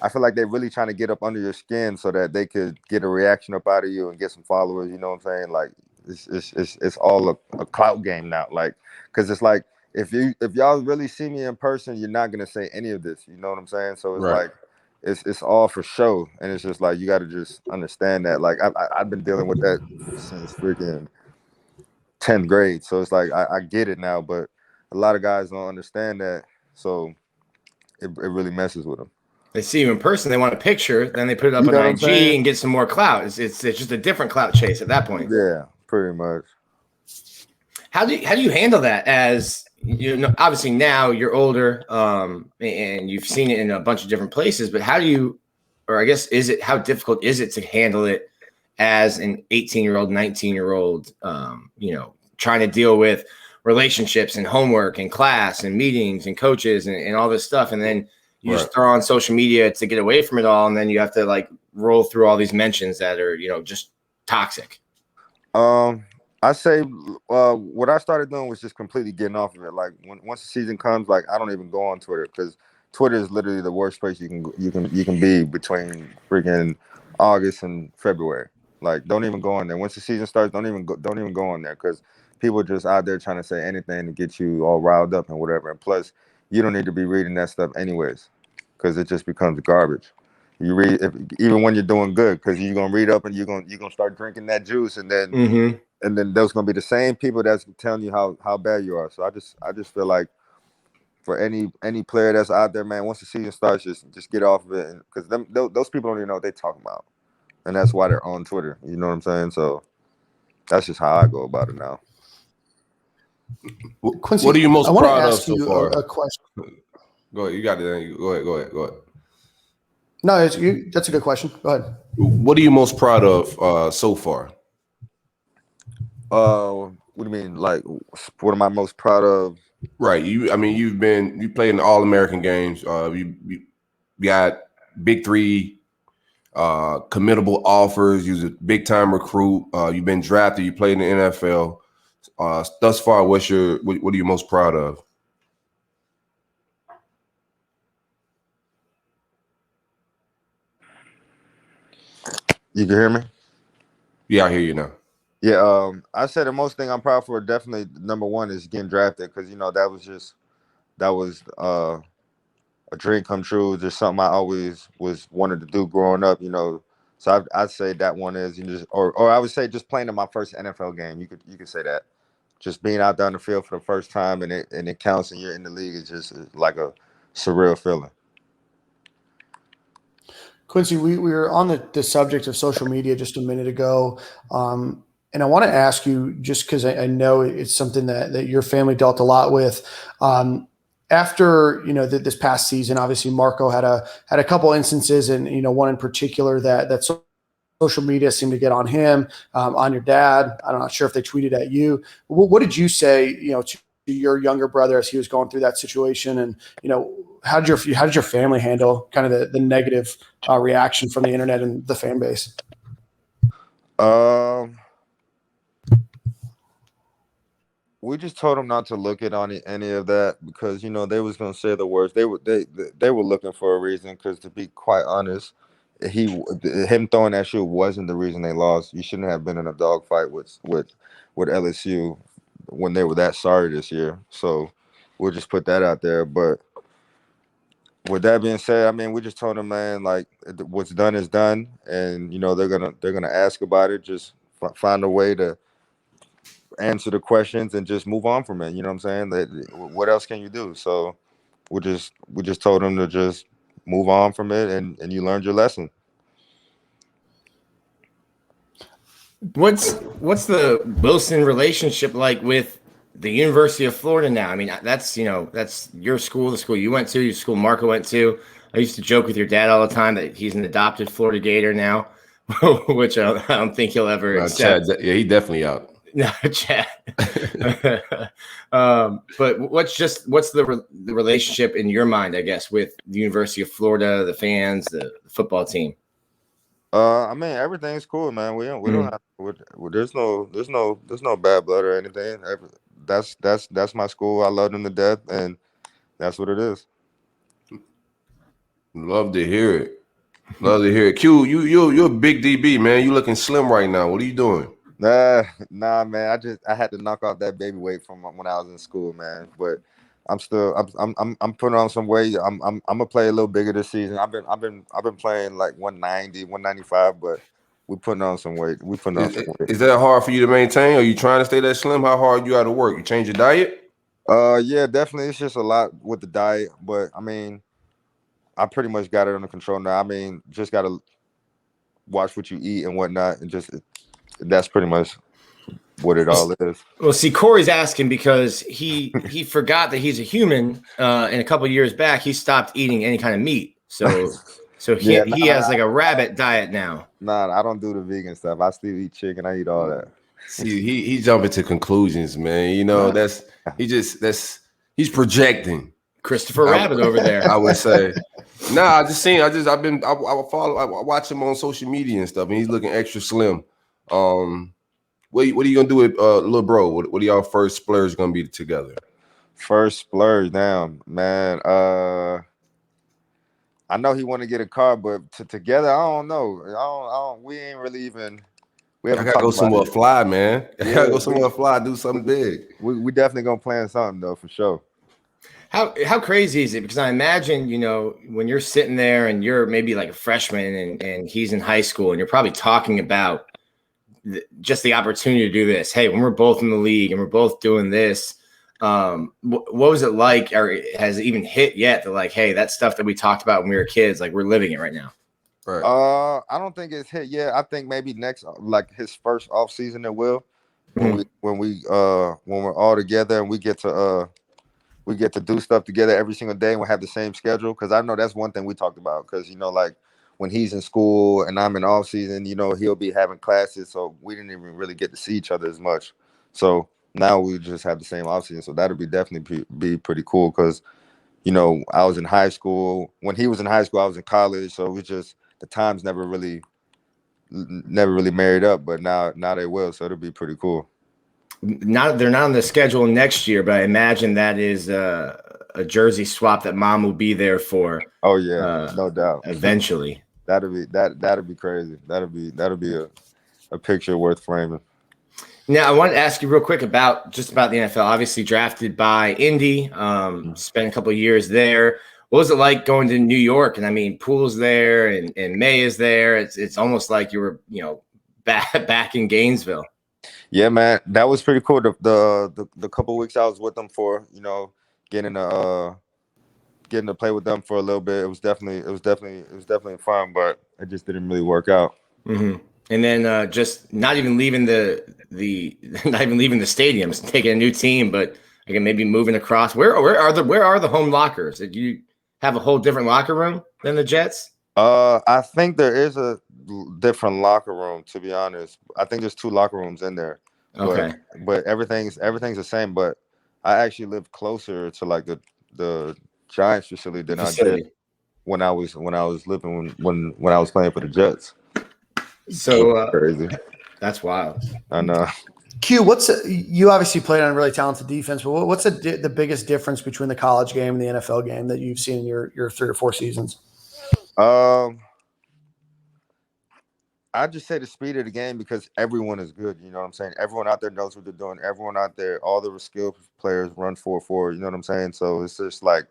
I feel like they're really trying to get up under your skin so that they could get a reaction up out of you and get some followers. You know what I'm saying? Like, it's all a clout game now. Like, because it's like, if y'all really see me in person, you're not gonna say any of this. You know what I'm saying? So it's Right. like, it's all for show, and it's just like, you got to just understand that. Like, I've been dealing with that since freaking 10th grade. So it's like, I get it now, but a lot of guys don't understand that. So it really messes with them. They see you in person, they want a picture, then they put it up You know what on I'm IG saying? and get some more clout. It's just a different clout chase at that point. Yeah, pretty much. How do you handle that? As you know, obviously now you're older, and you've seen it in a bunch of different places. But how do you, or I guess, how difficult is it to handle it as an 18-year-old, 19-year-old? Trying to deal with relationships and homework and class and meetings and coaches and all this stuff, and then you just throw on social media to get away from it all, and then you have to like roll through all these mentions that are just toxic. I say what I started doing was just completely getting off of it. Like, once the season comes, like, I don't even go on Twitter, because Twitter is literally the worst place you can be between freaking August and February. Like, don't even go on there. Once the season starts, don't even go on there, because people are just out there trying to say anything to get you all riled up and whatever. And plus, you don't need to be reading that stuff anyways, because it just becomes garbage. You read even when you're doing good, because you're gonna read up and you're gonna start drinking that juice, and then and then those gonna be the same people that's telling you how bad you are. So I just feel like, for any player that's out there, man, once the season starts, just get off of it, because those people don't even know what they're talking about, and that's why they're on Twitter. You know what I'm saying? So that's just how I go about it now. Quincy, What are you most I want to proud of ask so you far? a question. Go ahead. You got it. Go ahead. No, that's a good question. Go ahead. What are you most proud of so far? What do you mean? Like, what am I most proud of? Right. You played in the All-American games. You got Big 3 committable offers. You was a big-time recruit. You've been drafted. You played in the NFL. Thus far, what are you most proud of? You can hear me? Yeah, I hear you now. Yeah, I said the most thing I'm proud for, definitely number one, is getting drafted, because that was a dream come true. Just something I always wanted to do growing up. So I'd say that one is, or I would say just playing in my first NFL game. You could say that. Just being out there on the field for the first time, and it counts, and you're in the league, is just like a surreal feeling. Quincy, we were on the subject of social media just a minute ago. And I want to ask you, just because I know it's something that your family dealt a lot with. After this past season, obviously Marco had a couple instances, and one in particular that social media seemed to get on him, on your dad. I'm not sure if they tweeted at you. What did you say, to your younger brother as he was going through that situation? And how did your family handle kind of the negative reaction from the internet and the fan base? We just told him not to look at any of that, because they was gonna say the worst. They were looking for a reason, because, to be quite honest, him throwing that shoe wasn't the reason they lost. You shouldn't have been in a dogfight with LSU. when they were that sorry this year. So we'll just put that out there. But with that being said, I mean, we just told them, man, like what's done is done, and they're gonna ask about it. Just find a way to answer the questions and just move on from it. You know what I'm saying? What else can you do? So we just told them to just move on from it, and you learned your lesson. What's the Wilson relationship like with the University of Florida now? I mean, that's your school, the school you went to, your school Marco went to. I used to joke with your dad all the time that he's an adopted Florida Gator now, which I don't think he'll ever accept. Chad, yeah, he definitely out. No, Chad. But what's the relationship in your mind, I guess, with the University of Florida, the fans, the football team? I mean, everything's cool, man. We don't have there's no bad blood or anything. That's my school. I love them to death, and that's what it is. Love to hear it. Love to hear it. Q, you're a big DB, man. You looking slim right now. What are you doing? Nah, man. I had to knock off that baby weight from when I was in school, man. But I'm putting on some weight. I'm gonna play a little bigger this season. I've been playing like 190, 195, but we putting on some weight. Is that hard for you to maintain? Are you trying to stay that slim? How hard you got to work? You change your diet? Yeah, definitely. It's just a lot with the diet, but I mean, I pretty much got it under control now. I mean, just gotta watch what you eat and whatnot, and that's pretty much what it all is. Well, see, Corey's asking because he forgot that he's a human, and a couple of years back he stopped eating any kind of meat. So he has like a rabbit diet now. Nah, I don't do the vegan stuff. I still eat chicken. I eat all that. See, he jumping to conclusions, man. He's projecting. Christopher Rabbit over there. I would say. Nah, I watch him on social media and stuff, and he's looking extra slim. What are you gonna do with little bro? What are y'all first splurge gonna be together? First splurge, damn, man. I know he want to get a car, but together, I don't know. I don't. We ain't really even. I gotta go somewhere fly, man. I gotta go somewhere fly, do something big. We definitely gonna plan something though, for sure. How crazy is it? Because I imagine, when you're sitting there and you're maybe like a freshman and he's in high school and you're probably talking about just the opportunity to do this. Hey, when we're both in the league and we're both doing this, what was it like, or has it even hit yet that like, hey, that stuff that we talked about when we were kids, like we're living it right now? Right. I don't think it's hit yet. I think maybe next, like his first off season, it will. When we're all together and we get to do stuff together every single day and we'll have the same schedule. Because I know that's one thing we talked about. Because like when he's in school and I'm in off season, he'll be having classes, so we didn't even really get to see each other as much. So now we just have the same off season. So that'll be definitely be pretty cool. Because I was in high school. When he was in high school, I was in college. So it was just the times never really married up. But now they will. So it'll be pretty cool. They're not on the schedule next year, but I imagine that is a jersey swap that mom will be there for. Oh yeah, no doubt. Eventually, that'll be crazy. That'll be a picture worth framing. Now, I wanted to ask you real quick about the NFL. Obviously, drafted by Indy, spent a couple of years there. What was it like going to New York? And I mean, Poole's there, and May is there. It's almost like you were, back in Gainesville. Yeah, man, that was pretty cool. The couple of weeks I was with them for, getting to play with them for a little bit. It was definitely fun, but it just didn't really work out. Mm-hmm. And then just not even leaving the stadiums, taking a new team, but again maybe moving across. Where are the home lockers? Did you have a whole different locker room than the Jets? I think there is a different locker room, to be honest. I think there's 2 locker rooms in there. Okay. But everything's the same. But I actually live closer to like the Giants facility than I did when I was living when I was playing for the Jets. So crazy. That's wild. I know. Q, you obviously played on a really talented defense, but what's the biggest difference between the college game and the NFL game that you've seen in your 3 or 4 seasons? I I just say the speed of the game because everyone is good. You know what I'm saying? Everyone out there knows what they're doing. Everyone out there, all the skilled players run 4-4. You know what I'm saying? So it's just like,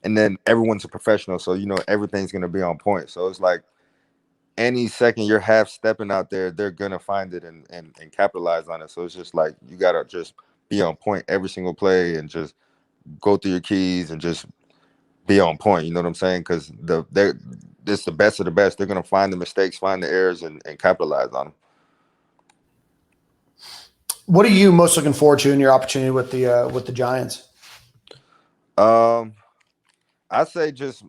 and then everyone's a professional. So, everything's going to be on point. So it's like any second you're half stepping out there, they're going to find it and capitalize on it. So it's just like you got to just be on point every single play and just go through your keys and just be on point. You know what I'm saying? Because this the best of the best. They're gonna find the mistakes, find the errors, and capitalize on them. What are you most looking forward to in your opportunity with the Giants? I say just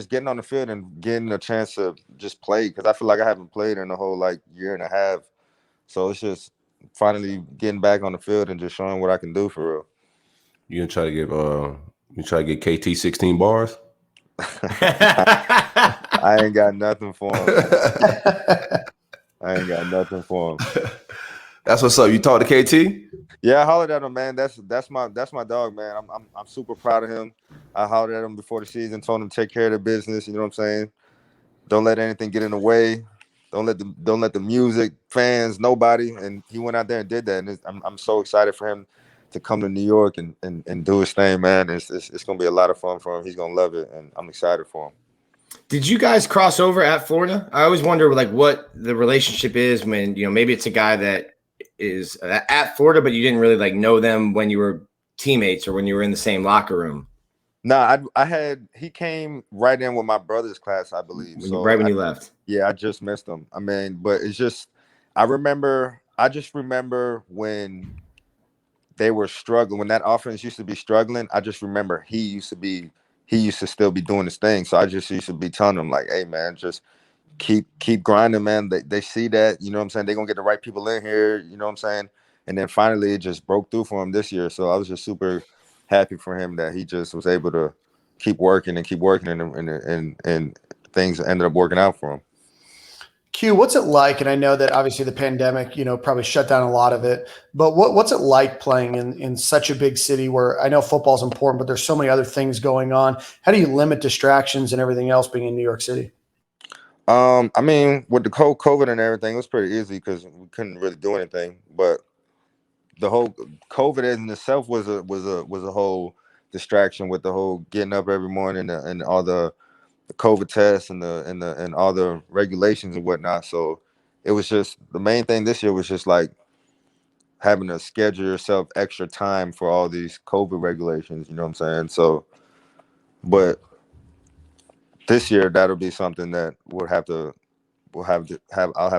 getting on the field and getting a chance to just play because I feel like I haven't played in a whole year and a half. So it's just finally getting back on the field and just showing what I can do for real. You gonna try to get KT 16 bars? I ain't got nothing for him. I ain't got nothing for him. That's what's up. You talk to KT? Yeah, I hollered at him, man. That's my dog, man. I'm super proud of him. I hollered at him before the season, told him to take care of the business. You know what I'm saying? Don't let anything get in the way. Don't let the music, fans, nobody. And he went out there and did that. And I'm so excited for him to come to New York and do his thing, man. It's gonna be a lot of fun for him. He's gonna love it, and I'm excited for him. Did you guys cross over at Florida? I always wonder what the relationship is when maybe it's a guy that is at Florida, but you didn't really know them when you were teammates or when you were in the same locker room. Nah, he came right in with my brother's class, I believe. When you left. Yeah, I just missed him. I mean, but it's just I just remember when they were struggling, when that offense used to be struggling. I just remember he used to still be doing his thing. So I just used to be telling him hey man, just keep grinding, man. They see that, you know what I'm saying? They're gonna get the right people in here, you know what I'm saying? And then finally it just broke through for him this year. So I was just super happy for him that he just was able to keep working and things ended up working out for him. Q, what's it like? And I know that obviously the pandemic, probably shut down a lot of it, but what's it like playing in such a big city where I know football is important, but there's so many other things going on? How do you limit distractions and everything else being in New York City? I mean, with the COVID and everything, it was pretty easy because we couldn't really do anything. But the whole COVID in itself was a whole distraction with the whole getting up every morning and all the COVID tests and all the regulations and whatnot. So it was just the main thing this year was just having to schedule yourself extra time for all these COVID regulations. You know what I'm saying? So, but this year that'll be something that I'll have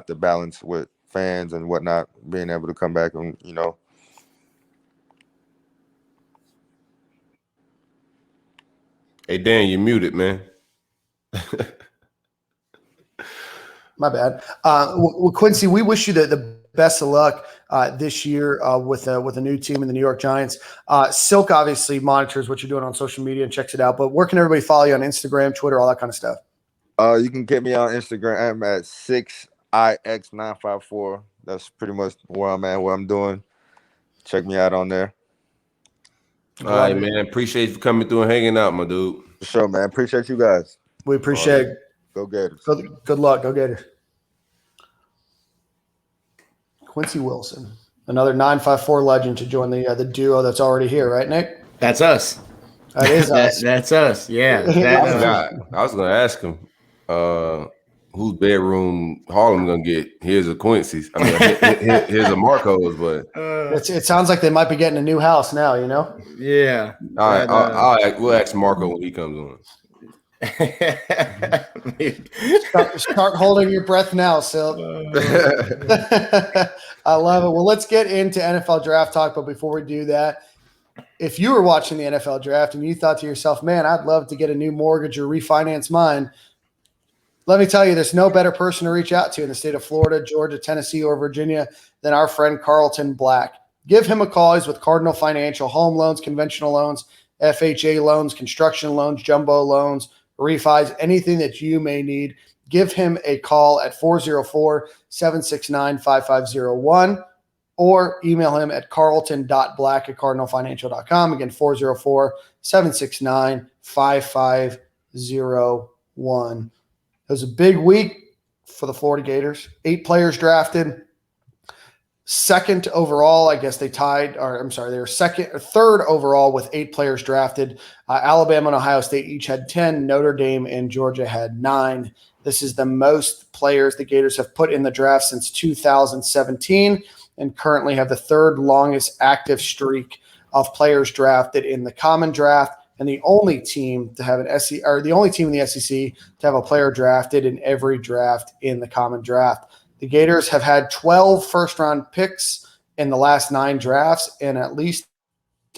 to balance with fans and whatnot, being able to come back and Hey Dan, you muted, man. My bad. Well, Quincy, we wish you the best of luck this year with a new team in the New York Giants. Silk obviously monitors what you're doing on social media and checks it out. But where can everybody follow you on Instagram, Twitter, all that kind of stuff? You can get me on Instagram at 6ix954. That's pretty much where I'm at, what I'm doing. Check me out on there. All right, man. Appreciate you for coming through and hanging out, my dude. For sure, man. Appreciate you guys. We appreciate it. Go Gators. Good luck. Go Gators. Quincy Wilson, another 954 legend to join the duo that's already here, right, Nick? That's us. That is us. That's us. Yeah. I was gonna ask him, whose bedroom Harlem gonna get? Here's a Quincy's. I mean, here's a Marco's, but it sounds like they might be getting a new house now. Yeah. All right. We'll ask Marco when he comes on. Start holding your breath now, Sil. I love it. Well, let's get into NFL draft talk. But before we do that, if you were watching the NFL draft and you thought to yourself, man, I'd love to get a new mortgage or refinance mine, let me tell you, there's no better person to reach out to in the state of Florida, Georgia, Tennessee, or Virginia than our friend Carlton Black. Give him a call. He's with Cardinal Financial. Home loans, conventional loans, FHA loans, construction loans, jumbo loans, refis, anything that you may need. Give him a call at 404-769-5501 or email him at carlton.black@cardinalfinancial.com. Again, 404-769-5501. It was a big week. for the Florida Gators. 8 players drafted. Second overall, I guess they tied, or I'm sorry, they were third overall with 8 players drafted. Alabama and Ohio State each had 10. Notre Dame and Georgia had 9. This is the most players the Gators have put in the draft since 2017, and currently have the 3rd longest active streak of players drafted in the common draft, and the only team to have the only team in the SEC to have a player drafted in every draft in the common draft. The Gators have had 12 first-round picks in the last 9 drafts, and at least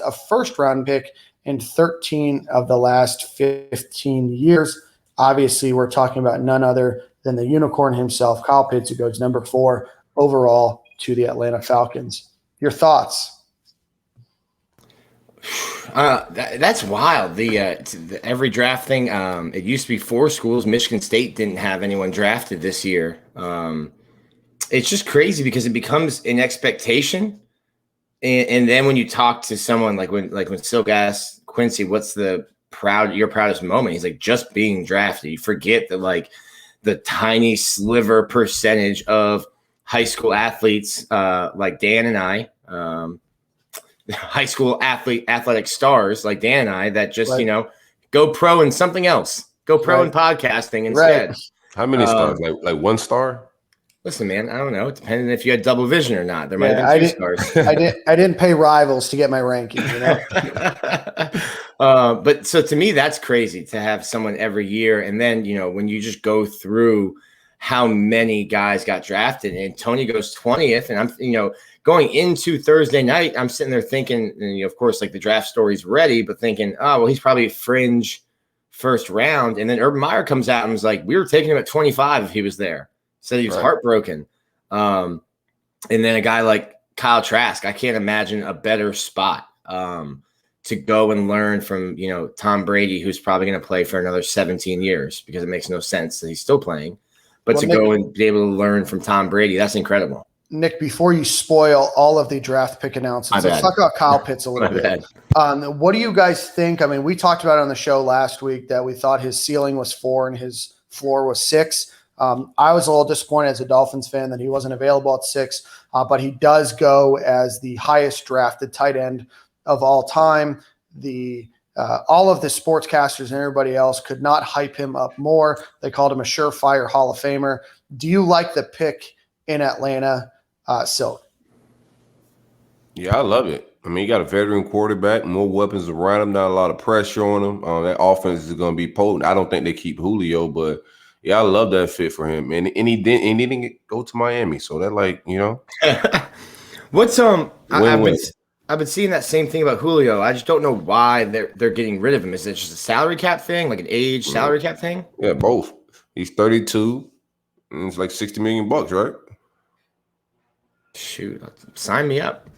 a first-round pick in 13 of the last 15 years. Obviously, we're talking about none other than the unicorn himself, Kyle Pitts, who goes number 4 overall to the Atlanta Falcons. Your thoughts? That's wild. The every draft thing. It used to be 4 schools. Michigan State didn't have anyone drafted this year. It's just crazy because it becomes an expectation, and then when you talk to someone like when Silk asked Quincy, "What's your proudest moment?" He's like, "Just being drafted." You forget that like the tiny sliver percentage of high school athletes, like Dan and I. High school athletic stars like Dan and I that just, right. Go pro in something else. Go pro in podcasting instead. Right. How many stars? Like 1 star? Listen, man, I don't know. It depended if you had double vision or not. There might have been 2 stars. I didn't pay Rivals to get my ranking, But so to me, that's crazy to have someone every year. And then, when you just go through how many guys got drafted, and Tony goes 20th, and I'm, going into Thursday night, I'm sitting there thinking, and of course, like the draft story's ready, but thinking, oh, well, he's probably fringe first round. And then Urban Meyer comes out and was like, we were taking him at 25 if he was there. Said he was heartbroken. And then a guy like Kyle Trask, I can't imagine a better spot to go and learn from, Tom Brady, who's probably going to play for another 17 years because it makes no sense that he's still playing. But go and be able to learn from Tom Brady, that's incredible. Nick, before you spoil all of the draft pick announcements, let's talk about Kyle Pitts a little bit. What do you guys think? I mean, we talked about it on the show last week that we thought his ceiling was 4 and his floor was 6. I was a little disappointed as a Dolphins fan that he wasn't available at 6, but he does go as the highest drafted tight end of all time. All of the sportscasters and everybody else could not hype him up more. They called him a surefire Hall of Famer. Do you like the pick in Atlanta, Silk? Yeah, I love it. I mean, you got a veteran quarterback, more weapons around him, not a lot of pressure on him. That offense is going to be potent. I don't think they keep Julio, but yeah, I love that fit for him. And he didn't go to Miami, so that What's I've been seeing that same thing about Julio. I just don't know why they're getting rid of him. Is it just a salary cap thing, like an age salary cap thing? Yeah, both. He's 32, and it's like $60 million, right? Shoot, sign me up.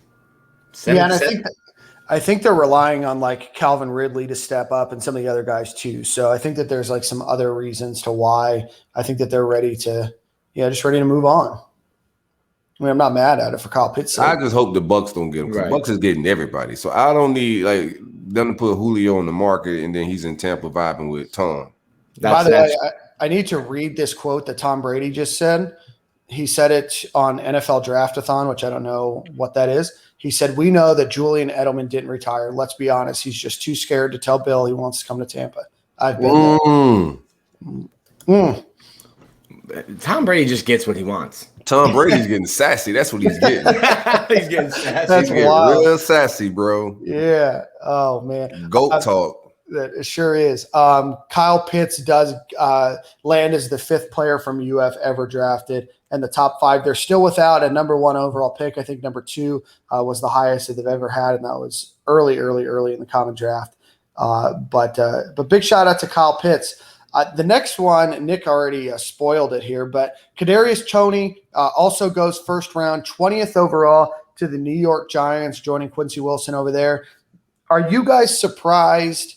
And I think they're relying on like Calvin Ridley to step up and some of the other guys too. So I think that there's like some other reasons to why I think that they're ready to move on. I mean, I'm not mad at it for Kyle Pitts. I just hope the Bucs don't get him. Right. Bucs is getting everybody, so I don't need them to put Julio on the market and then he's in Tampa vibing with Tom. By the way, I need to read this quote that Tom Brady just said. He said it on NFL Draftathon, which I don't know what that is. He said, "We know that Julian Edelman didn't retire. Let's be honest. He's just too scared to tell Bill he wants to come to Tampa." I've been there. Tom Brady just gets what he wants. Tom Brady's getting sassy. That's what he's getting. He's getting sassy. That's getting real sassy, bro. Yeah. Oh, man. Goat talk. It sure is. Kyle Pitts does land as the 5th player from UF ever drafted, and the top 5. They're still without a number 1 overall pick. I think number 2 was the highest that they've ever had, and that was early in the common draft. But big shout out to Kyle Pitts. The next one, Nick already spoiled it here, but Kadarius Toney also goes first round, 20th overall to the New York Giants, joining Quincy Wilson over there. Are you guys surprised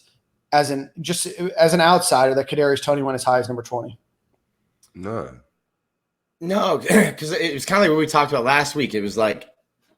as an outsider that Kadarius Toney went as high as number 20? No, because it was kind of like what we talked about last week. It was like,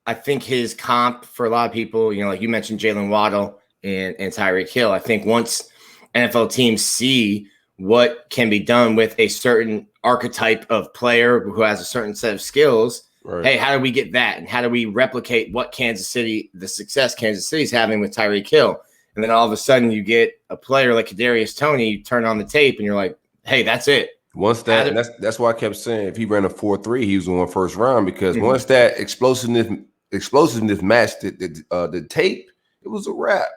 I think his comp for a lot of people, like you mentioned Jalen Waddle and Tyreek Hill. I think once NFL teams see what can be done with a certain archetype of player who has a certain set of skills. Right. Hey, how do we get that? And how do we replicate what the success Kansas City's having with Tyreek Hill? And then all of a sudden you get a player like Kadarius Toney, you turn on the tape and you're like, hey, that's it. Once that's why I kept saying if he ran a 4.3, he was going first round, because once that explosiveness matched the tape, it was a wrap.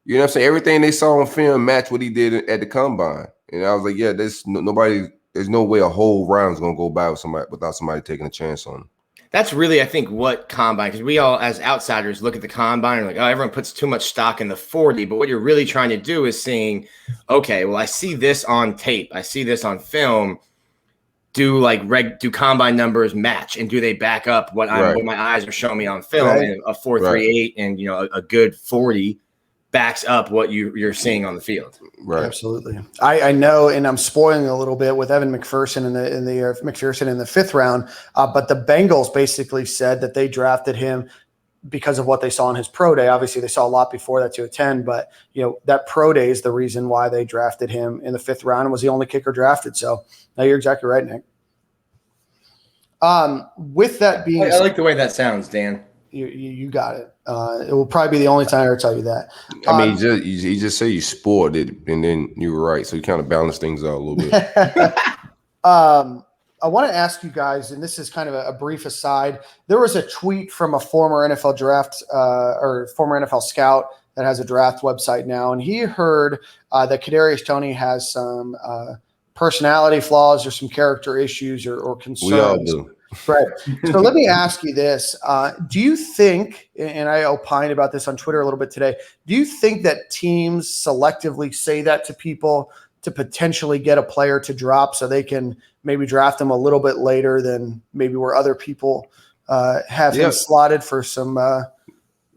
You know what I'm saying? Everything they saw on film matched what he did at the combine. And I was like, yeah, there's no way a whole round's gonna go by without somebody taking a chance on him. That's really, I think, what combine, because we all as outsiders look at the combine and like, oh, everyone puts too much stock in the 40. But what you're really trying to do is saying, okay, well, I see this on tape, I see this on film. Do combine numbers match, and do they back up what my eyes are showing me on film? Right. And a 4.38 and a good 40 backs up what you're seeing on the field. Right. Absolutely. I know, and I'm spoiling a little bit with Evan Mcpherson in the Mcpherson in the 5th round, but the Bengals basically said that they drafted him because of what they saw on his pro day. Obviously, they saw a lot before that to attend, but that pro day is the reason why they drafted him in the 5th round and was the only kicker drafted. So no, you're exactly right, Nick. With that being, I like the way that sounds, Dan. You got it. It will probably be the only time I ever tell you that. I mean, you just say you spoiled it, and then you were right. So you kind of balance things out a little bit. I want to ask you guys, and this is kind of a brief aside. There was a tweet from a former NFL draft or former NFL scout that has a draft website now, and he heard that Kadarius Toney has some personality flaws or some character issues or concerns. We all do. Right. So let me ask you this. Do you think, and I opined about this on Twitter a little bit today, do you think that teams selectively say that to people to potentially get a player to drop so they can maybe draft them a little bit later than maybe where other people have him slotted for some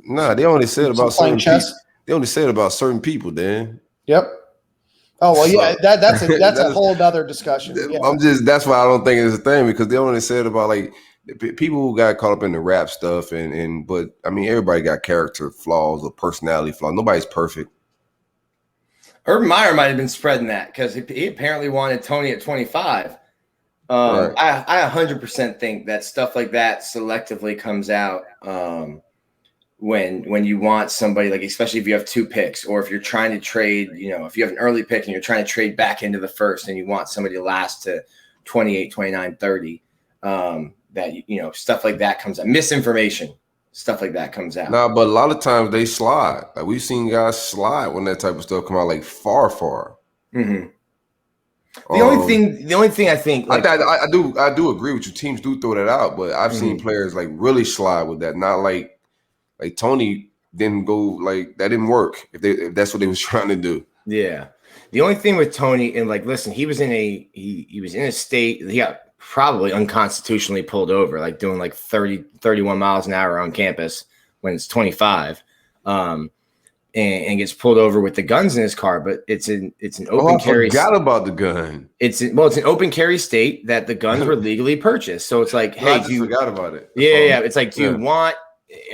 they only said about certain chess? people. They only said about certain people, Dan. Yep. Oh, well, yeah, that's a whole other discussion. Yeah. That's why I don't think it's a thing, because they only said about like people who got caught up in the rap stuff but I mean, everybody got character flaws or personality flaws. Nobody's perfect. Urban Meyer might have been spreading that because he apparently wanted Toney at 25. Right. I 100% think that stuff like that selectively comes out when you want somebody, like especially if you have 2 picks, or if you're trying to trade, if you have an early pick and you're trying to trade back into the first and you want somebody to last to 28, 29, 30, that stuff like that comes out. Misinformation, stuff like that comes out. But a lot of times they slide. Like we've seen guys slide when that type of stuff come out, like far. Mm-hmm. The only thing I think, like, I do agree with you. Teams do throw that out, but I've seen players like really slide with that. Not like Toney didn't go, like that didn't work if that's what they was trying to do. Yeah. The only thing with Toney, and like, listen, he was in a state, he got probably unconstitutionally pulled over, like doing like 31 miles an hour on campus when it's 25, and gets pulled over with the guns in his car. But it's an open carry. I forgot about the gun. It's an open carry state that the guns were legally purchased. So it's like, hey, I just forgot about it. Yeah. It's like, do you want?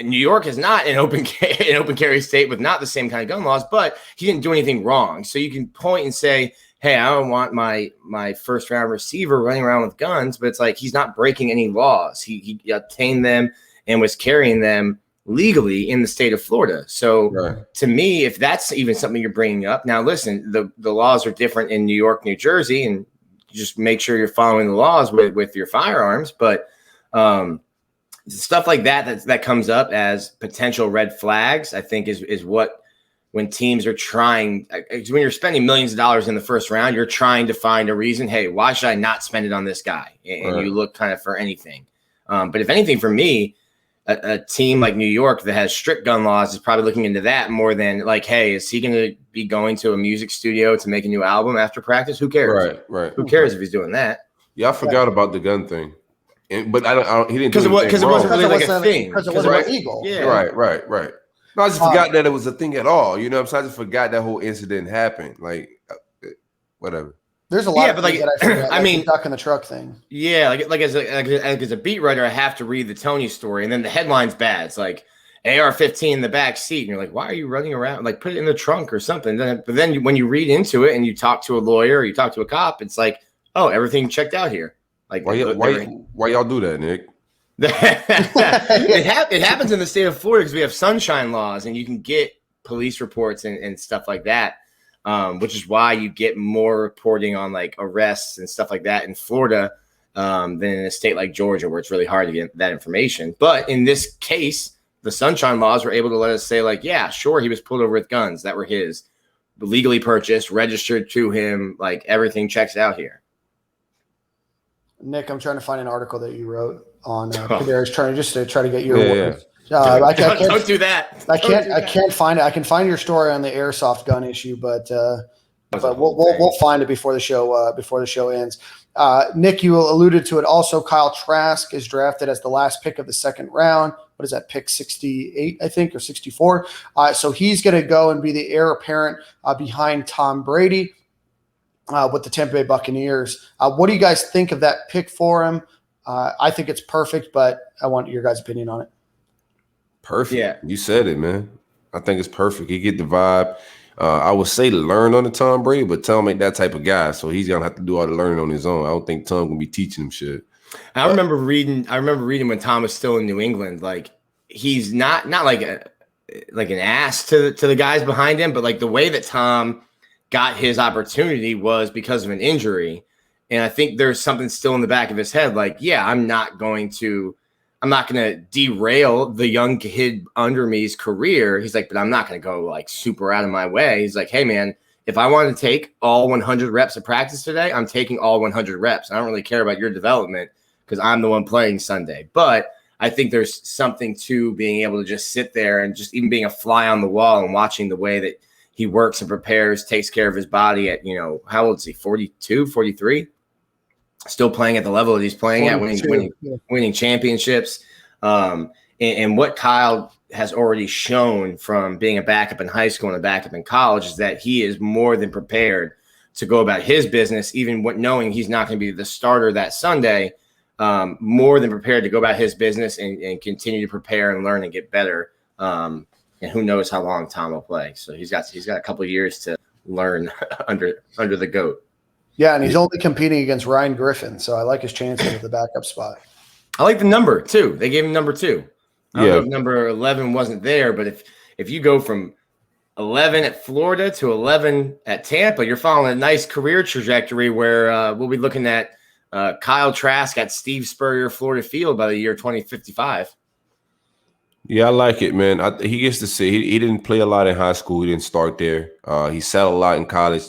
New York is not an open carry state with not the same kind of gun laws, but he didn't do anything wrong. So you can point and say, hey, I don't want my first round receiver running around with guns, but it's like he's not breaking any laws. He obtained them and was carrying them legally in the state of Florida. So to me, if that's even something you're bringing up, now listen, the laws are different in New York, New Jersey, and just make sure you're following the laws with your firearms. But stuff like that comes up as potential red flags, I think is what, when teams are trying, when you're spending millions of dollars in the first round, you're trying to find a reason. Hey, why should I not spend it on this guy? And you look kind of for anything. But if anything, for me, a team like New York that has strict gun laws is probably looking into that more than like, hey, is he going to be going to a music studio to make a new album after practice? Who cares? Right. Who cares if he's doing that? Yeah, I forgot about the gun thing. But I don't. He didn't because it wasn't really like a thing. Because it wasn't illegal. Yeah. Right. No, I just forgot that it was a thing at all. You know what I'm saying? I just forgot that whole incident happened. Like, whatever. There's a lot of but things that I forgot. I mean, the duck in the truck thing. Yeah, like as a beat writer, I have to read the Toney story, and then the headline's bad. It's like AR-15 in the back seat, and you're like, why are you running around? Like, put it in the trunk or something. But then when you read into it and you talk to a lawyer or you talk to a cop, it's like, oh, everything checked out here. Like, Why y'all do that, Nick? It happens in the state of Florida because we have sunshine laws, and you can get police reports and stuff like that, which is why you get more reporting on like arrests and stuff like that in Florida than in a state like Georgia, where it's really hard to get that information. But in this case, the sunshine laws were able to let us say, like, yeah, sure, he was pulled over with guns that were his, legally purchased, registered to him, like everything checks out here. Nick, I'm trying to find an article that you wrote on Kadarius, trying to try to get your words. Don't do that. I can't find it. I can find your story on the airsoft gun issue, but we'll find it before the show ends. Nick, you alluded to it. Also, Kyle Trask is drafted as the last pick of the second round. What is that, pick 68, I think, or 64? So he's going to go and be the heir apparent behind Tom Brady with the Tampa Bay Buccaneers. What do you guys think of that pick for him? I think it's perfect, but I want your guys' opinion on it. Perfect. Yeah. You said it, man. I think it's perfect. He get the vibe. I would say to learn on the Tom Brady, but Tom ain't that type of guy, so he's gonna have to do all the learning on his own. I don't think Tom gonna be teaching him shit. I remember reading when Tom was still in New England. Like, he's not like an ass to the guys behind him, but like the way that Tom got his opportunity was because of an injury. And I think there's something still in the back of his head. Like, yeah, I'm not going to derail the young kid under me's career. He's like, but I'm not going to go like super out of my way. He's like, hey man, if I want to take all 100 reps of practice today, I'm taking all 100 reps. I don't really care about your development because I'm the one playing Sunday. But I think there's something to being able to just sit there and just even being a fly on the wall and watching the way that he works and prepares, takes care of his body at, how old is he? 42, 43? Still playing at the level that he's playing at, winning championships. And what Kyle has already shown from being a backup in high school and a backup in college is that he is more than prepared to go about his business, even knowing he's not going to be the starter that Sunday, more than prepared to go about his business and continue to prepare and learn and get better. And who knows how long Tom will play. So he's got a couple of years to learn under the GOAT. Yeah, and he's only competing against Ryan Griffin, so I like his chances at the backup spot. I like the number 2. They gave him number 2. I don't know if number 11 wasn't there, but if you go from 11 at Florida to 11 at Tampa, you're following a nice career trajectory where we'll be looking at Kyle Trask at Steve Spurrier Florida Field by the year 2055. Yeah, I like it, man. He gets to see. He didn't play a lot in high school. He didn't start there. He sat a lot in college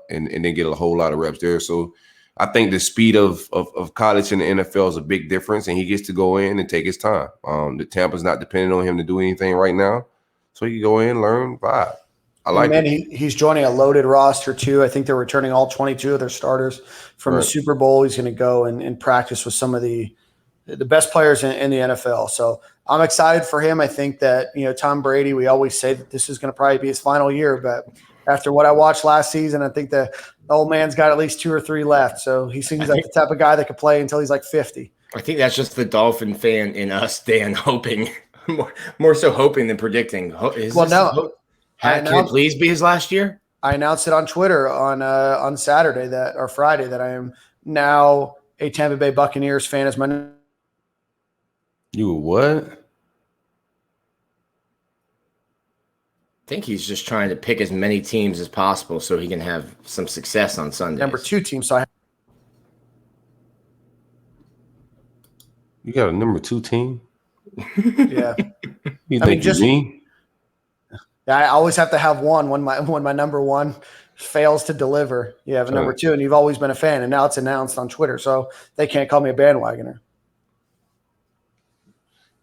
and then get a whole lot of reps there. So I think the speed of college and the NFL is a big difference, and he gets to go in and take his time. The Tampa's not depending on him to do anything right now, so he can go in, learn, vibe. I like it. He's joining a loaded roster too. I think they're returning all 22 of their starters from the Super Bowl. He's going to go and practice with some of the best players in the NFL. So I'm excited for him. I think that, Tom Brady, we always say that this is going to probably be his final year, but after what I watched last season, I think the old man's got at least 2 or 3 left. So he seems like the type of guy that could play until he's like 50. I think that's just the Dolphin fan in us, Dan, hoping more so hoping than predicting. Can it please be his last year? I announced it on Twitter on Saturday or Friday that I am now a Tampa Bay Buccaneers fan. As my You what? I think he's just trying to pick as many teams as possible so he can have some success on Sunday. Number 2 team. So You got a number 2 team? Yeah. You think you mean? I always have to have one when my number 1 fails to deliver. You have a number 2, and you've always been a fan, and now it's announced on Twitter, so they can't call me a bandwagoner.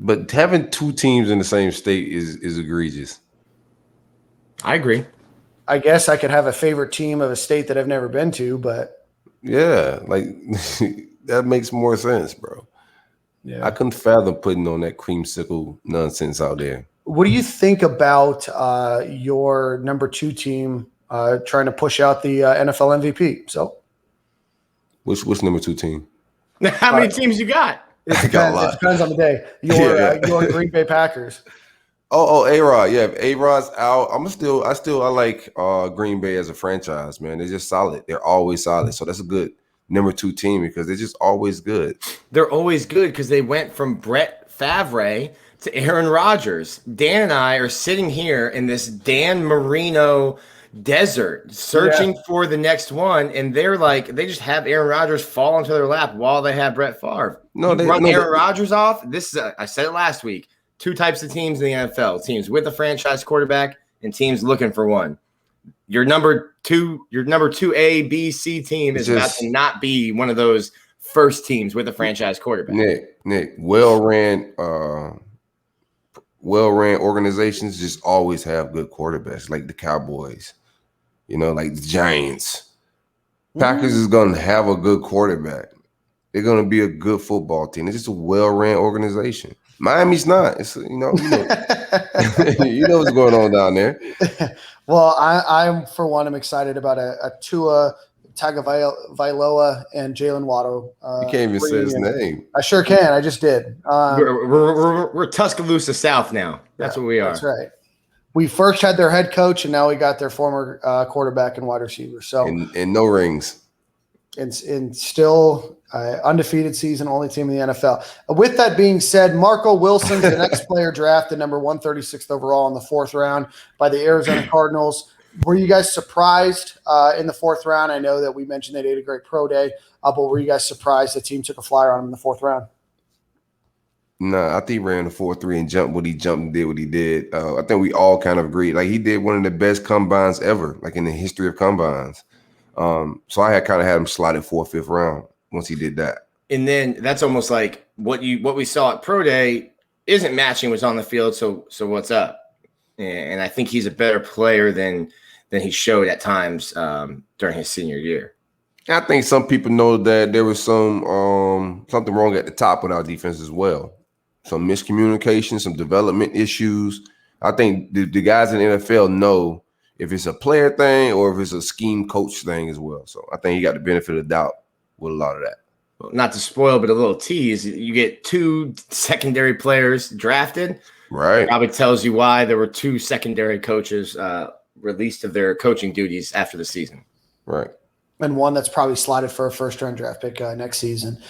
But having 2 teams in the same state is egregious. I agree. I guess I could have a favorite team of a state that I've never been to, but yeah, like that makes more sense, bro. Yeah, I couldn't fathom putting on that creamsicle nonsense out there. What do you think about your number 2 team trying to push out the NFL MVP? So, which number 2 team? How many teams you got? It depends on the day. Your Green Bay Packers. Oh, A-Rod. Yeah, if A-Rod's out, I like Green Bay as a franchise, man. They're just solid. They're always solid. So that's a good number 2 team because they're just always good. They're always good because they went from Brett Favre to Aaron Rodgers. Dan and I are sitting here in this Dan Marino desert searching for the next one, and they just have Aaron Rodgers fall into their lap while they have Brett Favre. Aaron Rodgers off. This is I said it last week. 2 types of teams in the NFL: teams with a franchise quarterback and teams looking for one. Your number 2 A, B, C team is about to not be one of those first teams with a franchise quarterback. Nick, well-ran organizations just always have good quarterbacks, like the Cowboys, like the Giants. Packers is going to have a good quarterback. They're going to be a good football team. It's just a well-ran organization. Miami's not. It's you know what's going on down there. Well, I'm for one, I'm excited about a Tua Tagovailoa and Jalen Waddle. You can't even say his name. I sure can. I just did. We're Tuscaloosa South now. That's what we are. That's right. We first had their head coach, and now we got their former quarterback and wide receiver. So and no rings. And still undefeated season, only team in the NFL. With that being said, Marco Wilson's the next player drafted, number 136th overall in the 4th round by the Arizona Cardinals. Were you guys surprised in the 4th round? I know that we mentioned they did a great pro day, but were you guys surprised the team took a flyer on him in the 4th round? No, I think he ran the 4.3 and jumped and did what he did. I think we all kind of agreed. Like, he did one of the best combines ever, like in the history of combines. So I had kind of had him slide in 4th, 5th round once he did that. And then that's almost like what we saw at pro day isn't matching what's on the field. So what's up? And I think he's a better player than he showed at times during his senior year. I think some people know that there was some something wrong at the top with our defense as well. Some miscommunication, some development issues. I think the guys in the NFL know if it's a player thing or if it's a scheme coach thing as well. So I think he got the benefit of the doubt with a lot of that. Well, not to spoil, but a little tease. You get 2 secondary players drafted. Right. It probably tells you why there were 2 secondary coaches released of their coaching duties after the season. Right. And one that's probably slotted for a 1st-round draft pick next season.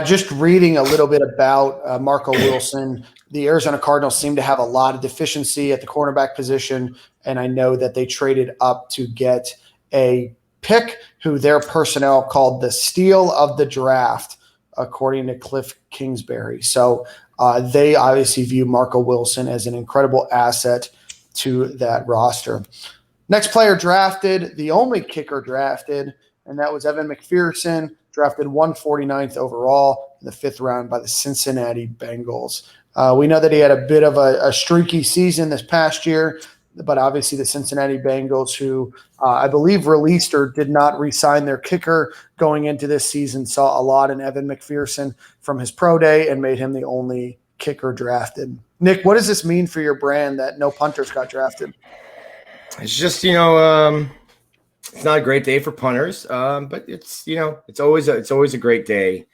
Just reading a little bit about Marco Wilson, the Arizona Cardinals seem to have a lot of deficiency at the cornerback position, and I know that they traded up to get a pick who their personnel called the steal of the draft, according to Cliff Kingsbury. So they obviously view Marco Wilson as an incredible asset to that roster. Next player drafted, the only kicker drafted, and that was Evan McPherson, drafted 149th overall in the 5th round by the Cincinnati Bengals. We know that he had a bit of a streaky season this past year, but obviously the Cincinnati Bengals, who I believe released or did not re-sign their kicker going into this season, saw a lot in Evan McPherson from his pro day and made him the only kicker drafted. Nick, what does this mean for your brand that no punters got drafted? It's just, it's not a great day for punters, but it's always a great day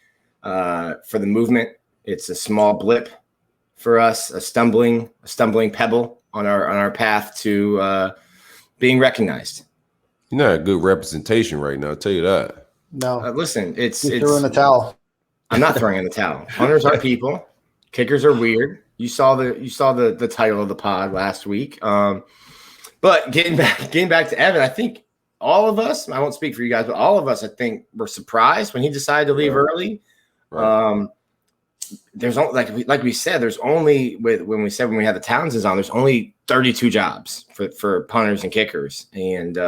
for the movement. It's a small blip for us, a stumbling pebble on our path to being recognized. You're not a good representation right now, I'll tell you that. No. Listen, it's throwing the towel. I'm not throwing in the towel. Punters are people. Kickers are weird. You saw the title of the pod last week. But getting back to Evan, I think all of us, I won't speak for you guys, but all of us, I think, were surprised when he decided to leave early. Right. There's only, like we said, there's only when we had the Townsends on, there's only 32 jobs for punters and kickers, and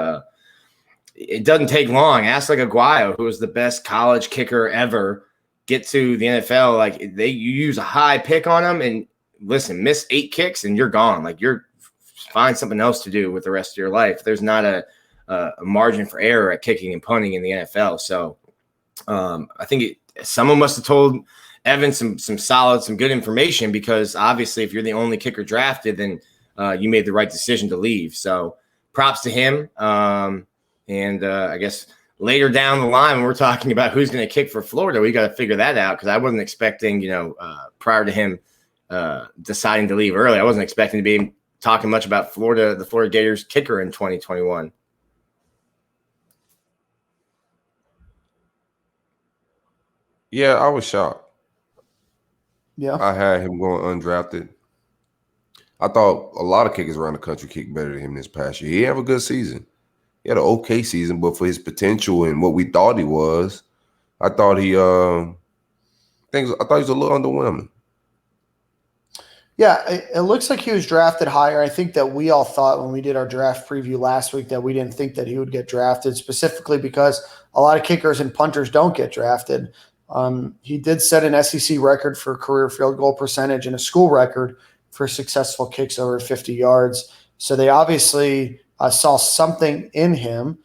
it doesn't take long. Ask like Aguayo, who was the best college kicker ever, get to the NFL. Like you use a high pick on him, and listen, miss 8 kicks, and you're gone. Like you're find something else to do with the rest of your life. There's not a margin for error at kicking and punting in the NFL. So I think someone must have told Evan some solid, some good information, because obviously if you're the only kicker drafted, then you made the right decision to leave. So props to him. And I guess later down the line, when we're talking about who's going to kick for Florida, we got to figure that out, because I wasn't expecting, prior to him deciding to leave early, I wasn't expecting to be talking much about the Florida Gators kicker in 2021. Yeah, I was shocked. Yeah. I had him going undrafted. I thought a lot of kickers around the country kicked better than him this past year. He didn't have a good season. He had an okay season, but for his potential and what we thought he was, I thought he I thought he was a little underwhelming. Yeah, it looks like he was drafted higher. I think that we all thought when we did our draft preview last week that we didn't think that he would get drafted, specifically because a lot of kickers and punters don't get drafted. He did set an SEC record for career field goal percentage and a school record for successful kicks over 50 yards. So they obviously saw something in him.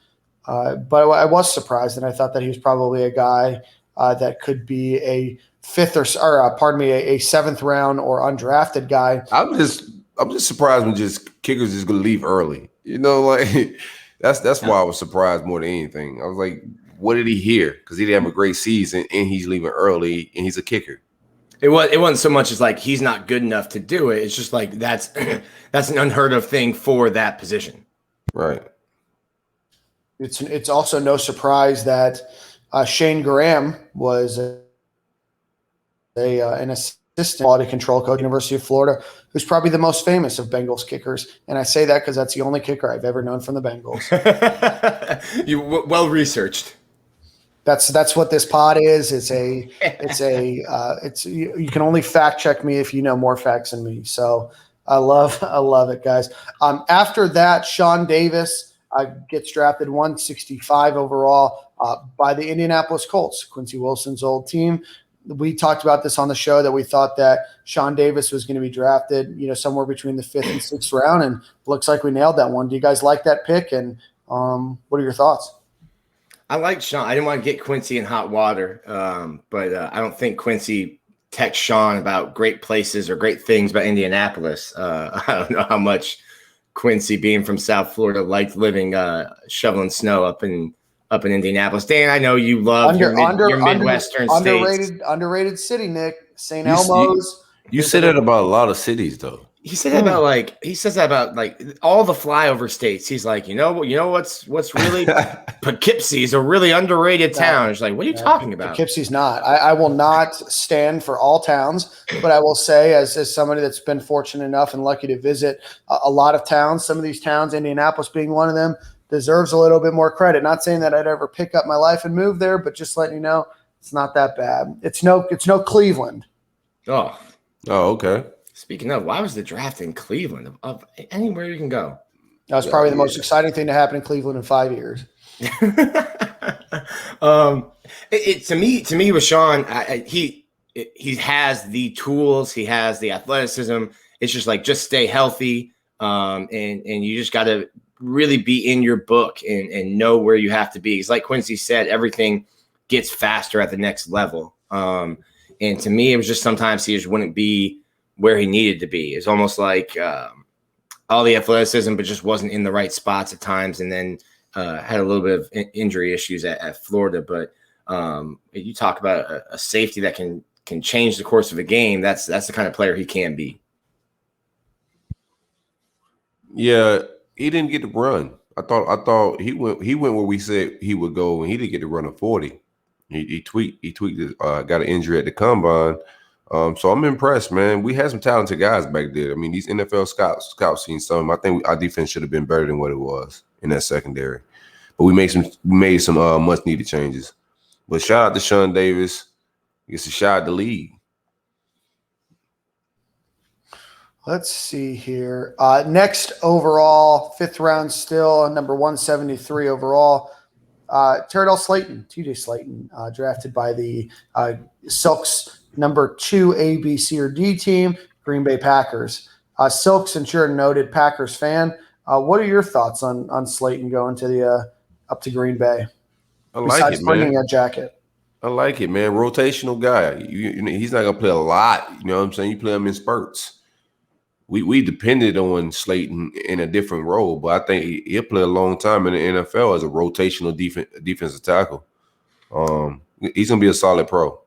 But I was surprised, and I thought that he was probably a guy that could be a a seventh round or undrafted guy. I'm just surprised when kickers just gonna leave early. You know, like that's why I was surprised more than anything. I was like, what did he hear? Because he didn't have a great season and he's leaving early and he's a kicker. It wasn't so much as like he's not good enough to do it. It's just like that's an unheard of thing for that position. Right. It's also no surprise that Shane Graham was an assistant quality control coach at the University of Florida, who's probably the most famous of Bengals kickers. And I say that because that's the only kicker I've ever known from the Bengals. You well researched. That's what this pod is. You can only fact check me if you know more facts than me. So I love it, guys. After that, Sean Davis gets drafted 165 overall by the Indianapolis Colts, Quincy Wilson's old team. We talked about this on the show that we thought that Sean Davis was going to be drafted, somewhere between the 5th and 6th round, and looks like we nailed that one. Do you guys like that pick? And what are your thoughts? I like Sean. I didn't want to get Quincy in hot water, but I don't think Quincy texted Sean about great places or great things about Indianapolis. I don't know how much Quincy, being from South Florida, liked living shoveling snow up in Indianapolis. Dan, I know you love your Midwestern states. Underrated city, Nick. St. Elmo's. You say that about a lot of cities, though. He said that about all the flyover states. He's like, you know what's really Poughkeepsie's a really underrated town. It's like, what are you talking about? Poughkeepsie's not. I will not stand for all towns, but I will say, as somebody that's been fortunate enough and lucky to visit a lot of towns, some of these towns, Indianapolis being one of them, deserves a little bit more credit. Not saying that I'd ever pick up my life and move there, but just letting you know, it's not that bad. It's no Cleveland. Oh, okay. Speaking of, why was the draft in Cleveland? Of anywhere you can go. That was probably the most exciting thing to happen in Cleveland in 5 years. To me with Sean, he has the tools, he has the athleticism. It's just stay healthy, and you just got to really be in your book and know where you have to be. It's like Quincy said, everything gets faster at the next level. And to me, it was just sometimes he just wouldn't be where he needed to be. It's almost like all the athleticism, but just wasn't in the right spots at times. And then had a little bit of injury issues at Florida. But you talk about a safety that can change the course of a game. That's the kind of player he can be. Yeah, he didn't get to run. I thought he went where we said he would go, and he didn't get to run a 40. He tweaked his, got an injury at the combine. So I'm impressed, man. We had some talented guys back there. I mean, these NFL scouts seen some. I think our defense should have been better than what it was in that secondary. But we made some much needed changes. But shout out to Sean Davis. It's a shot at the league. Let's see here. Next overall, 5th round still, number 173 overall. TJ Slayton, drafted by the Silks, number 2 A, B, C, or D team, Green Bay Packers. Silks, and you're a noted Packers fan. What are your thoughts on Slayton going to the up to Green Bay? I like it, man. Bringing a jacket. I like it, man. Rotational guy. He's not gonna play a lot. You know what I'm saying? You play him in spurts. We depended on Slayton in a different role, but I think he'll play a long time in the NFL as a rotational defensive tackle. He's gonna be a solid pro.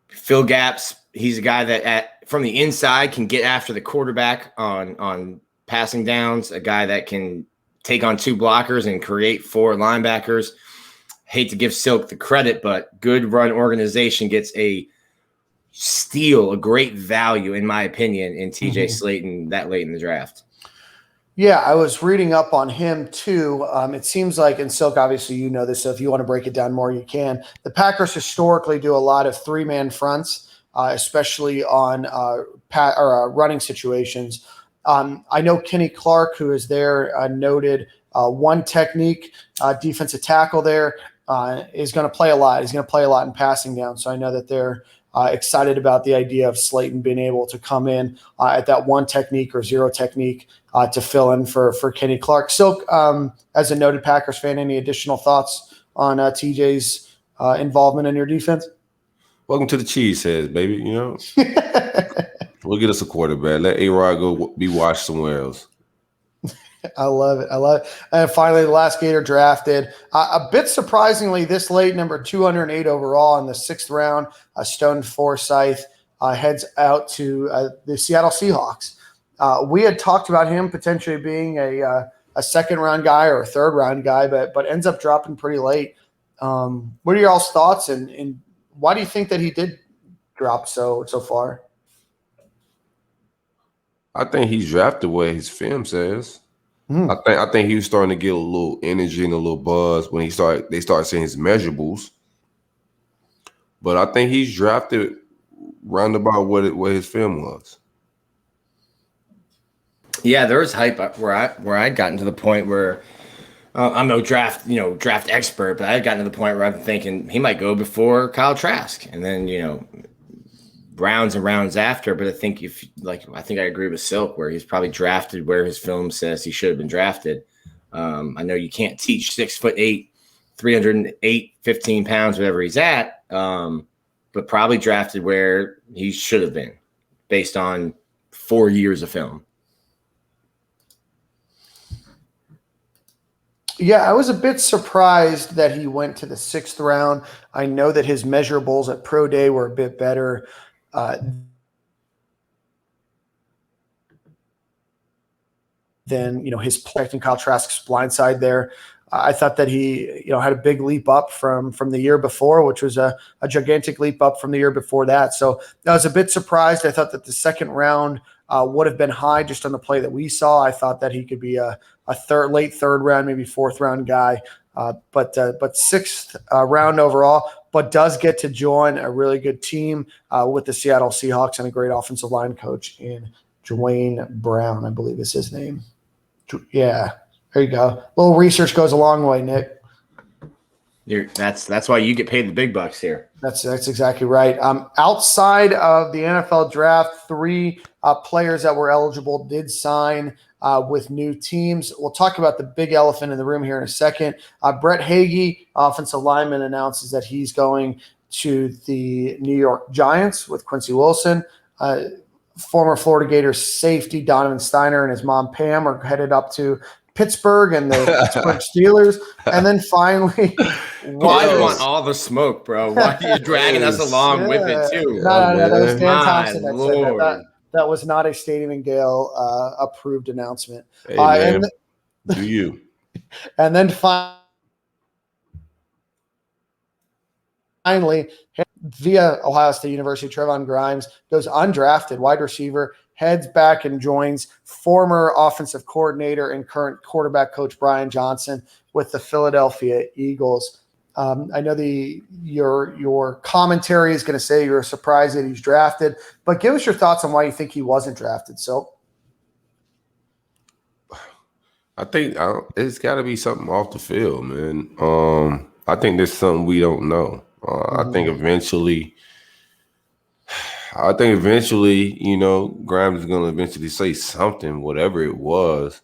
Fill gaps. He's a guy that from the inside can get after the quarterback on passing downs. A guy that can take on 2 blockers and create 4 linebackers. hate to give Silk the credit, but good run organization gets a great value, in my opinion, in TJ Slayton that late in the draft. Yeah, I was reading up on him too. It seems like, and Silk, obviously you know this, so if you want to break it down more, you can. The Packers historically do a lot of three-man fronts, especially on running situations. I know Kenny Clark, who is there, noted one technique defensive tackle there, is going to play a lot. He's going to play a lot in passing down, so I know that they're excited about the idea of Slayton being able to come in at that one technique or zero technique to fill in for Kenny Clark. Silk, as a noted Packers fan, any additional thoughts on TJ's involvement in your defense? Welcome to the Cheeseheads, baby. You know, we'll get us a quarterback. Let A-Rod go be washed somewhere else. I love it. And finally, the last Gator drafted, a bit surprisingly this late, number 208 overall in the 6th round, Stone Forsythe heads out to the Seattle Seahawks. We had talked about him potentially being a 2nd-round guy or a 3rd-round guy, but ends up dropping pretty late. What are your all's thoughts, and why do you think that he did drop so far? I think he's drafted where his film says. I think he was starting to get a little energy and a little buzz when they started seeing his measurables. But I think he's drafted roundabout what his film was. Yeah, there was hype where I'd gotten to the point where I'm no draft expert, but I had gotten to the point where I'm thinking he might go before Kyle Trask, and then rounds and rounds after. But I think I agree with Silk where he's probably drafted where his film says he should have been drafted. I know you can't teach 6'8", 308, 15 pounds, whatever he's at, but probably drafted where he should have been based on 4 years of film. Yeah, I was a bit surprised that he went to the 6th round. I know that his measurables at Pro Day were a bit better than his protecting Kyle Trask's blindside there. I thought that he had a big leap up from the year before, which was a gigantic leap up from the year before that. So I was a bit surprised. I thought that the 2nd round would have been high just on the play that we saw. I thought that he could be a late 3rd round, maybe 4th round guy, but 6th round overall, but does get to join a really good team with the Seattle Seahawks and a great offensive line coach in Dwayne Brown, I believe is his name. Yeah, there you go. A little research goes a long way, Nick. That's why you get paid the big bucks here. That's exactly right. Outside of the NFL draft, 3 players that were eligible did sign with new teams. We'll talk about the big elephant in the room here in a second. Brett Hagee, offensive lineman, announces that he's going to the New York Giants with Quincy Wilson. Former Florida Gator safety Donovan Steiner and his mom Pam are headed up to Pittsburgh and the Pittsburgh Steelers. And then finally, why do you want all the smoke, bro? Why are you dragging us along with it too? No, that was Dan Thompson that said that. That was not a Stadium and Gale approved announcement. Hey, man, do you? And then finally, via Ohio State University, Trevon Grimes goes undrafted wide receiver, heads back and joins former offensive coordinator and current quarterback coach Brian Johnson with the Philadelphia Eagles. I know your commentary is going to say you're surprised that he's drafted, but give us your thoughts on why you think he wasn't drafted. So, I think it's got to be something off the field, man. I think there's something we don't know. I think eventually, Grimes is going to eventually say something, whatever it was.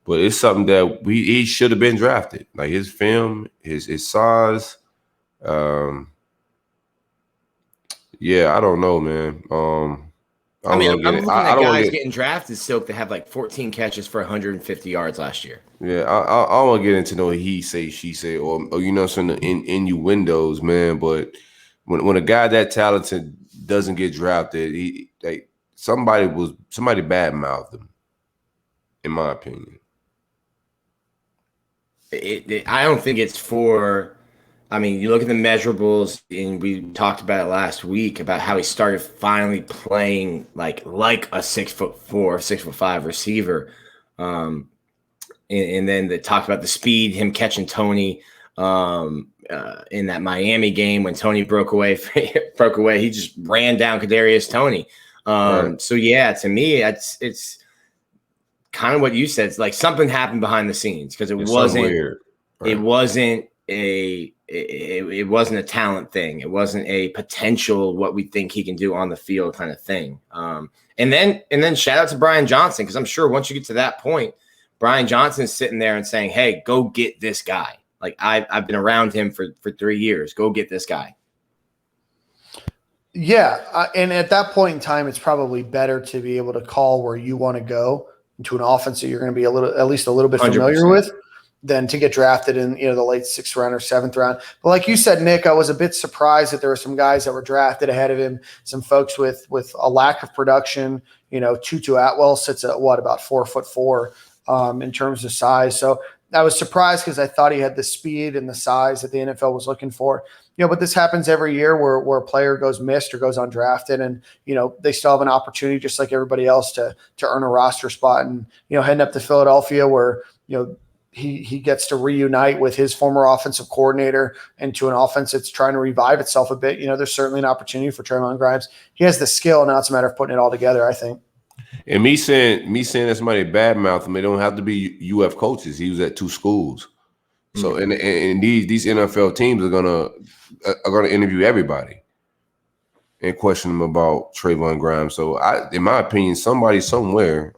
But it's something that he should have been drafted. Like his film, his size. I don't know, man. I'm looking at guys getting drafted still to have like 14 catches for 150 yards last year. Yeah, I want to get into no he say, she say, or some innuendos, man. But when a guy that talented doesn't get drafted, somebody badmouthed him, in my opinion. I don't think it's for I mean, you look at the measurables, and we talked about it last week about how he started finally playing like a 6'4", 6'5" receiver. And then they talked about the speed, him catching Tony in that Miami game when Tony broke away. He just ran down Kadarius Toney. Right. So yeah, to me, it's kind of what you said. It's like something happened behind the scenes because it wasn't weird. Right. it wasn't it wasn't a talent thing. It wasn't a potential what we think he can do on the field kind of thing. And then shout out to Brian Johnson, because I'm sure once you get to that point, Brian Johnson's sitting there and saying, "Hey, go get this guy. Like I've been around him for 3 years. Go get this guy." Yeah, and at that point in time, it's probably better to be able to call where you want to go into an offense that you're going to be at least a little bit familiar 100%. with, than to get drafted in the late 6th round or 7th round. But like you said, Nick, I was a bit surprised that there were some guys that were drafted ahead of him, some folks with a lack of production. Tutu Atwell sits at about 4'4" in terms of size. So I was surprised because I thought he had the speed and the size that the NFL was looking for. But this happens every year where a player goes missed or goes undrafted, and they still have an opportunity just like everybody else to earn a roster spot. And heading up to Philadelphia, where he gets to reunite with his former offensive coordinator into an offense that's trying to revive itself a bit. There's certainly an opportunity for Trayvon Grimes. He has the skill. Now it's a matter of putting it all together, I think. And me saying that somebody badmouth him, they don't have to be UF coaches. He was at 2 schools. So and these NFL teams are gonna interview everybody and question them about Trayvon Grimes. So in my opinion, somebody somewhere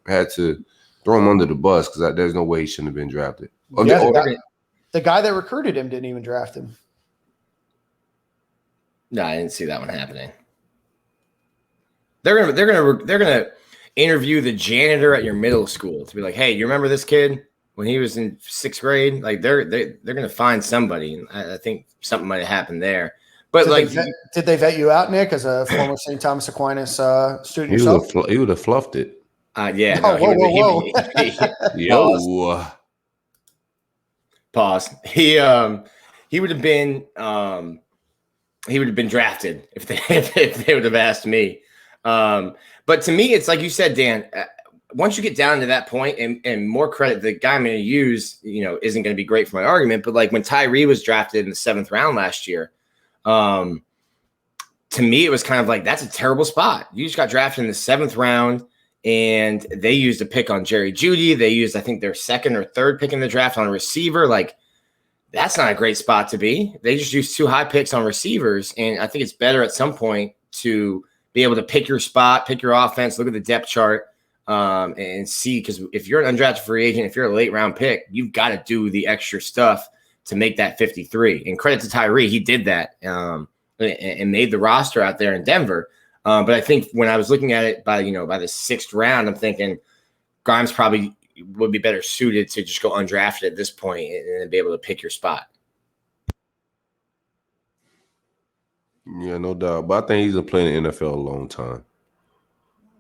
had to throw him under the bus, because there's no way he shouldn't have been drafted. The guy that recruited him didn't even draft him. No, I didn't see that one happening. They're gonna interview the janitor at your middle school to be like, "Hey, you remember this kid when he was in 6th grade?" Like they're gonna find somebody. And I think something might have happened there. But did they vet you out, Nick, as a former St. Thomas Aquinas student yourself? He would have fluffed it. Yeah. Whoa. Yo. Pause. He would have been drafted if they would have asked me. But to me, it's like you said, Dan. Once you get down to that point, and more credit, the guy I'm going to use, isn't going to be great for my argument. But like when Tyree was drafted in the 7th round last year, to me it was kind of like, that's a terrible spot. You just got drafted in the 7th round. And they used a pick on Jerry Jeudy. They used, I think, their 2nd or 3rd pick in the draft on a receiver. Like, that's not a great spot to be. They just used 2 high picks on receivers. And I think it's better at some point to be able to pick your spot, pick your offense, look at the depth chart, and see. Because if you're an undrafted free agent, if you're a late round pick, you've got to do the extra stuff to make that 53. And credit to Tyree, he did that and made the roster out there in Denver. But I think when I was looking at it by the 6th round, I'm thinking Grimes probably would be better suited to just go undrafted at this point and be able to pick your spot. Yeah, no doubt. But I think he's been playing in the NFL a long time.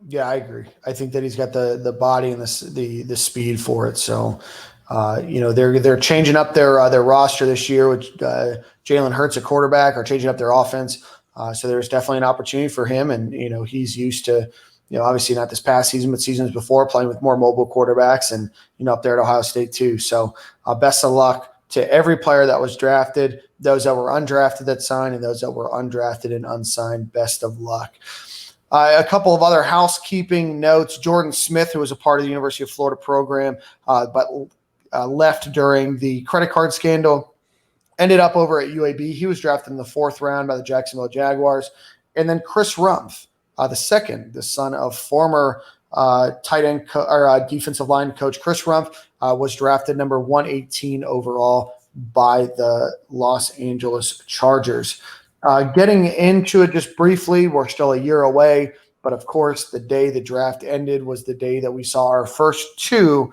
Yeah, I agree. I think that he's got the body and the speed for it. So, they're changing up their roster this year with Jalen Hurts at quarterback, or changing up their offense. So there's definitely an opportunity for him. And, he's used to, obviously not this past season, but seasons before, playing with more mobile quarterbacks, and, up there at Ohio State too. So best of luck to every player that was drafted, those that were undrafted that signed, and those that were undrafted and unsigned. Best of luck. A couple of other housekeeping notes. Jordan Smith, who was a part of the University of Florida program, but left during the credit card scandal, ended up over at UAB. He was drafted in the 4th round by the Jacksonville Jaguars. And then Chris Rumph, the son of former tight end defensive line coach Chris Rumph, was drafted number 118 overall by the Los Angeles Chargers. Getting into it just briefly, we're still a year away, but of course the day the draft ended was the day that we saw our first 2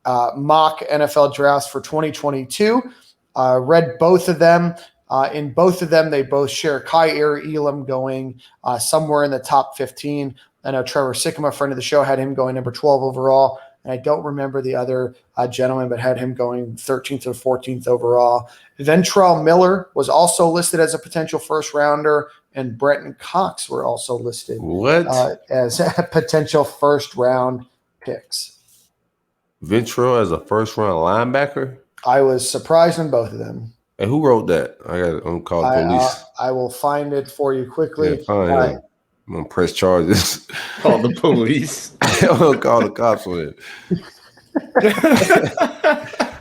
mock NFL drafts for 2022. Read both of them. In both of them, they both share Kaiir Elam going somewhere in the top 15. I know Trevor Sikkema, a friend of the show, had him going number 12 overall. And I don't remember the other gentleman, but had him going 13th or 14th overall. Ventrell Miller was also listed as a potential first rounder, and Brenton Cox were also listed as potential first round picks. Ventrell as a first round linebacker? I was surprised in both of them. And who wrote that? I'm call the police. I will find it for you quickly. Yeah, fine, I'm gonna press charges. Call the police. I'm gonna call the cops on it.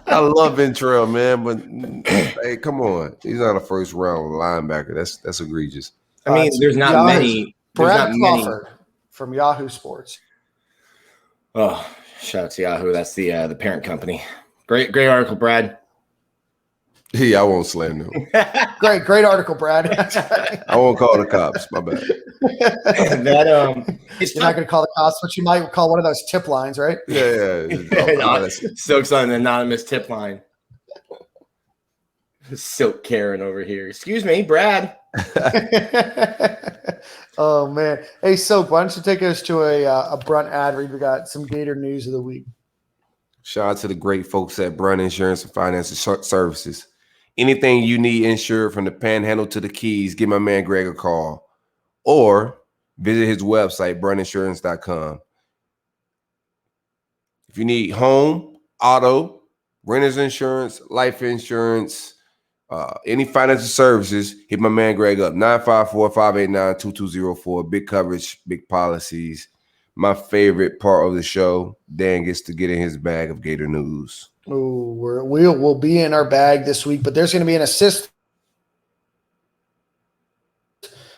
I love Ventrell, man, but hey, come on. He's not a first round linebacker. That's egregious. I mean, there's not many. Brad Crawford from Yahoo Sports. Oh, shout out to Yahoo. That's the parent company. Great article, Brad. Yeah, I won't slam them. Great article, Brad. I won't call the cops. My bad. You're not going to call the cops, but you might call one of those tip lines, right? Yeah. Silk's on an anonymous tip line. Silk Karen over here. Excuse me, Brad. Oh man. Hey, Silk, why don't you take us to a Brunt ad read? We got some Gator news of the week. Shout out to the great folks at Brunt Insurance and Financial Services. Anything you need insured from the Panhandle to the Keys, give my man Greg a call or visit his website, bruntinsurance.com. If you need home, auto, renter's insurance, life insurance, any financial services, hit my man Greg up, 954-589-2204. Big coverage, big policies. My favorite part of the show, Dan gets to get in his bag of Gator news. Oh, we'll be in our bag this week, but there's going to be an assist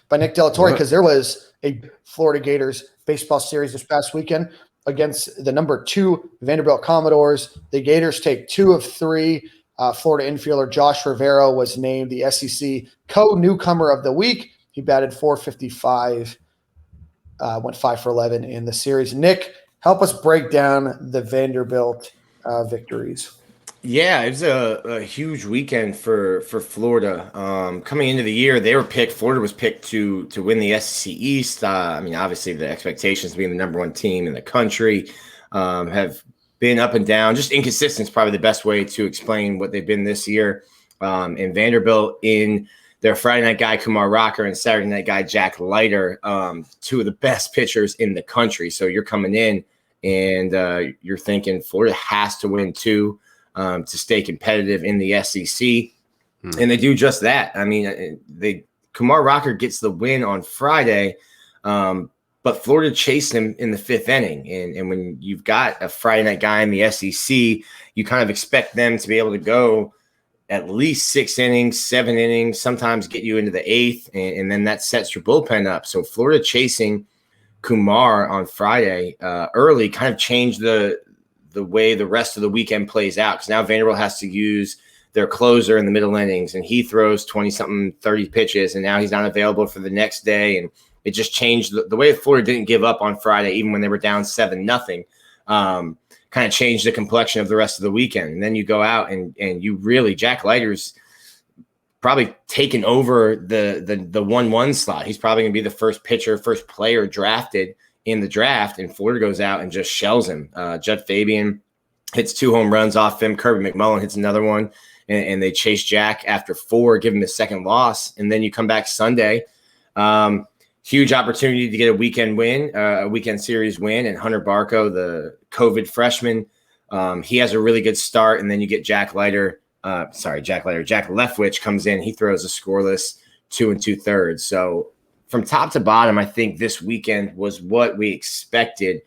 by Nick Delatorre because there was a Florida Gators baseball series this past weekend against the number 2 Vanderbilt Commodores. The Gators take 2 of 3. Florida infielder Josh Rivero was named the SEC co-newcomer of the week. He batted .455, went 5 for 11 in the series. Nick, help us break down the Vanderbilt victories. Yeah, it was a huge weekend for Florida. Coming into the year, Florida was picked to win the SEC East. I mean, obviously the expectations of being the number 1 team in the country have been up and down. Just inconsistent is probably the best way to explain what they've been this year. And Vanderbilt, in their Friday night guy, Kumar Rocker, and Saturday night guy, Jack Leiter, 2 of the best pitchers in the country. So you're coming in and you're thinking Florida has to win 2 to stay competitive in the SEC. And they do just that. I mean, Kumar Rocker gets the win on Friday, but Florida chased him in the 5th inning. And when you've got a Friday night guy in the SEC, you kind of expect them to be able to go at least 6 innings, 7 innings, sometimes get you into the 8th, and then that sets your bullpen up. So Florida chasing Kumar on Friday early kind of changed the way the rest of the weekend plays out, because now Vanderbilt has to use their closer in the middle innings, and he throws 20-something, 30 pitches, and now he's not available for the next day. And it just changed the way Florida didn't give up on Friday, even when they were down 7-0, kind of changed the complexion of the rest of the weekend. And then you go out and you really, Jack Leiter's probably taken over the 1-1 slot. He's probably going to be the first player drafted in the draft, and Florida goes out and just shells him. Judd Fabian hits 2 home runs off him. Kirby McMullen hits another one, and they chase Jack after 4, give him his second loss. And then you come back Sunday. Huge opportunity to get a weekend win, a weekend series win. And Hunter Barco, the COVID freshman, he has a really good start. And then you get Jack Leftwich comes in. He throws a scoreless 2 2/3. So from top to bottom, I think this weekend was what we expected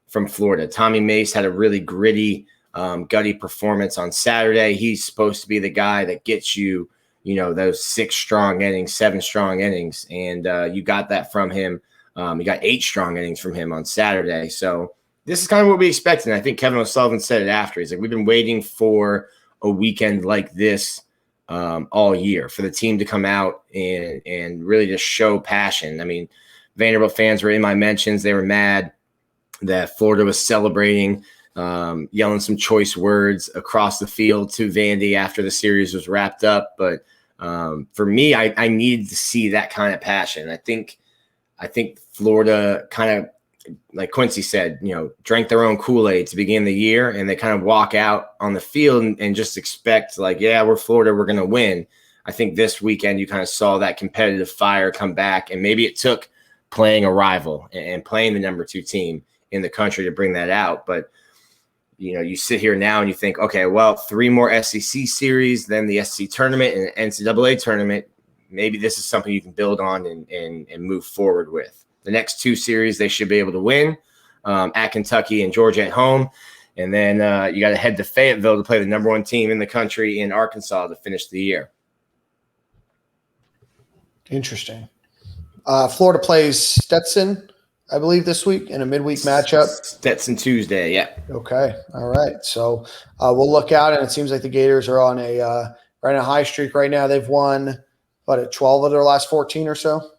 from Florida. Tommy Mace had a really gritty, gutty performance on Saturday. He's supposed to be the guy that gets you, those 6 strong innings, 7 strong innings. And you got that from him. You got 8 strong innings from him on Saturday. So this is kind of what we expected. And I think Kevin O'Sullivan said it after. He's like, we've been waiting for a weekend like this all year, for the team to come out and really just show passion. I mean, Vanderbilt fans were in my mentions. They were mad that Florida was celebrating, yelling some choice words across the field to Vandy after the series was wrapped up. But for me, I needed to see that kind of passion. I think Florida kind of like Quincy said, drank their own Kool-Aid to begin the year, and they kind of walk out on the field and just expect like, yeah, we're Florida, we're going to win. I think this weekend you kind of saw that competitive fire come back, and maybe it took playing a rival and playing the number 2 team in the country to bring that out. But, you sit here now and you think, okay, well, 3 more SEC series, then the SEC tournament and the NCAA tournament. Maybe this is something you can build on and move forward with. The next 2 series they should be able to win at Kentucky and Georgia at home. And then you got to head to Fayetteville to play the number 1 team in the country in Arkansas to finish the year. Interesting. Florida plays Stetson, I believe, this week in a midweek matchup. Stetson Tuesday, yeah. Okay. All right. So we'll look out, and it seems like the Gators are on a high streak right now. They've won, 12 of their last 14 or so?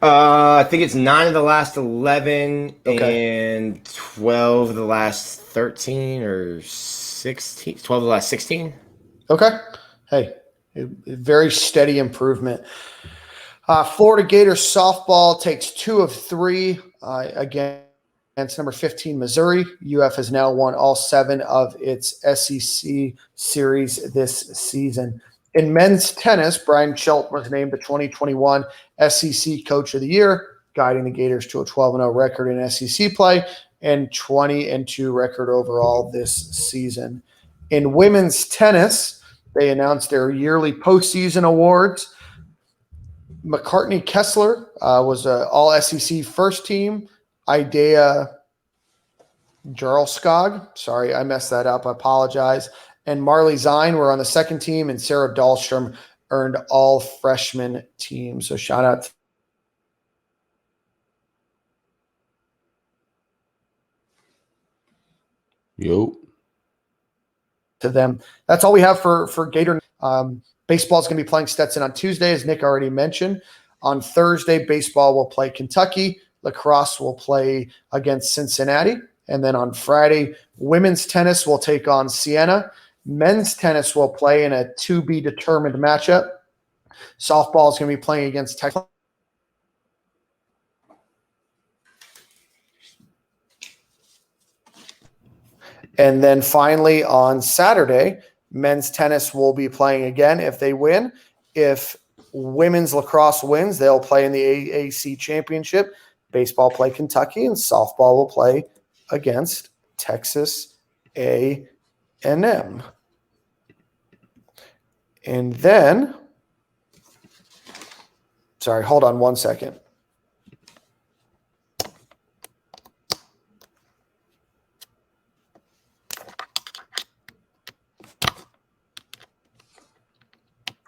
I think it's 9 of the last 11 Okay. and 12 of the last 13 or 16. 12 of the last 16. Okay. Hey, a very steady improvement. Florida Gators softball takes 2 of 3 against number 15 Missouri. UF has now won all 7 of its SEC series this season. In men's tennis, Brian Shelton was named the 2021 SEC Coach of the Year, guiding the Gators to a 12-0 record in SEC play and 20-2 record overall this season. In women's tennis, they announced their yearly postseason awards. McCartney Kessler was an all-SEC first team. Idea Jarlskog, sorry, I messed that up. I apologize. And Marley Zine were on the second team, and Sarah Dahlstrom earned all freshman team. So shout out to them. That's all we have for Gator. Baseball is going to be playing Stetson on Tuesday, as Nick already mentioned. On Thursday, baseball will play Kentucky. Lacrosse will play against Cincinnati. And then on Friday, women's tennis will take on Siena. Men's tennis will play in a to-be-determined matchup. Softball is going to be playing against Texas. And then finally on Saturday, men's tennis will be playing again if they win. If women's lacrosse wins, they'll play in the AAC championship. Baseball play Kentucky, and softball will play against Texas A&M. And then, sorry, hold on one second.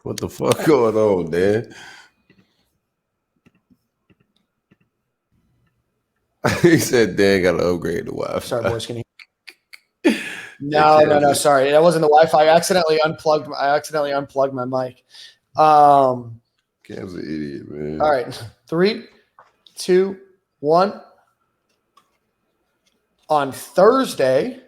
What the fuck going on, Dan? He said Dan got to upgrade the Wi-Fi. Sorry, boys, can you? No. Sorry, that wasn't the Wi-Fi. I accidentally unplugged my mic. Cam's an idiot, man. All right, 3, 2, 1. On Thursday,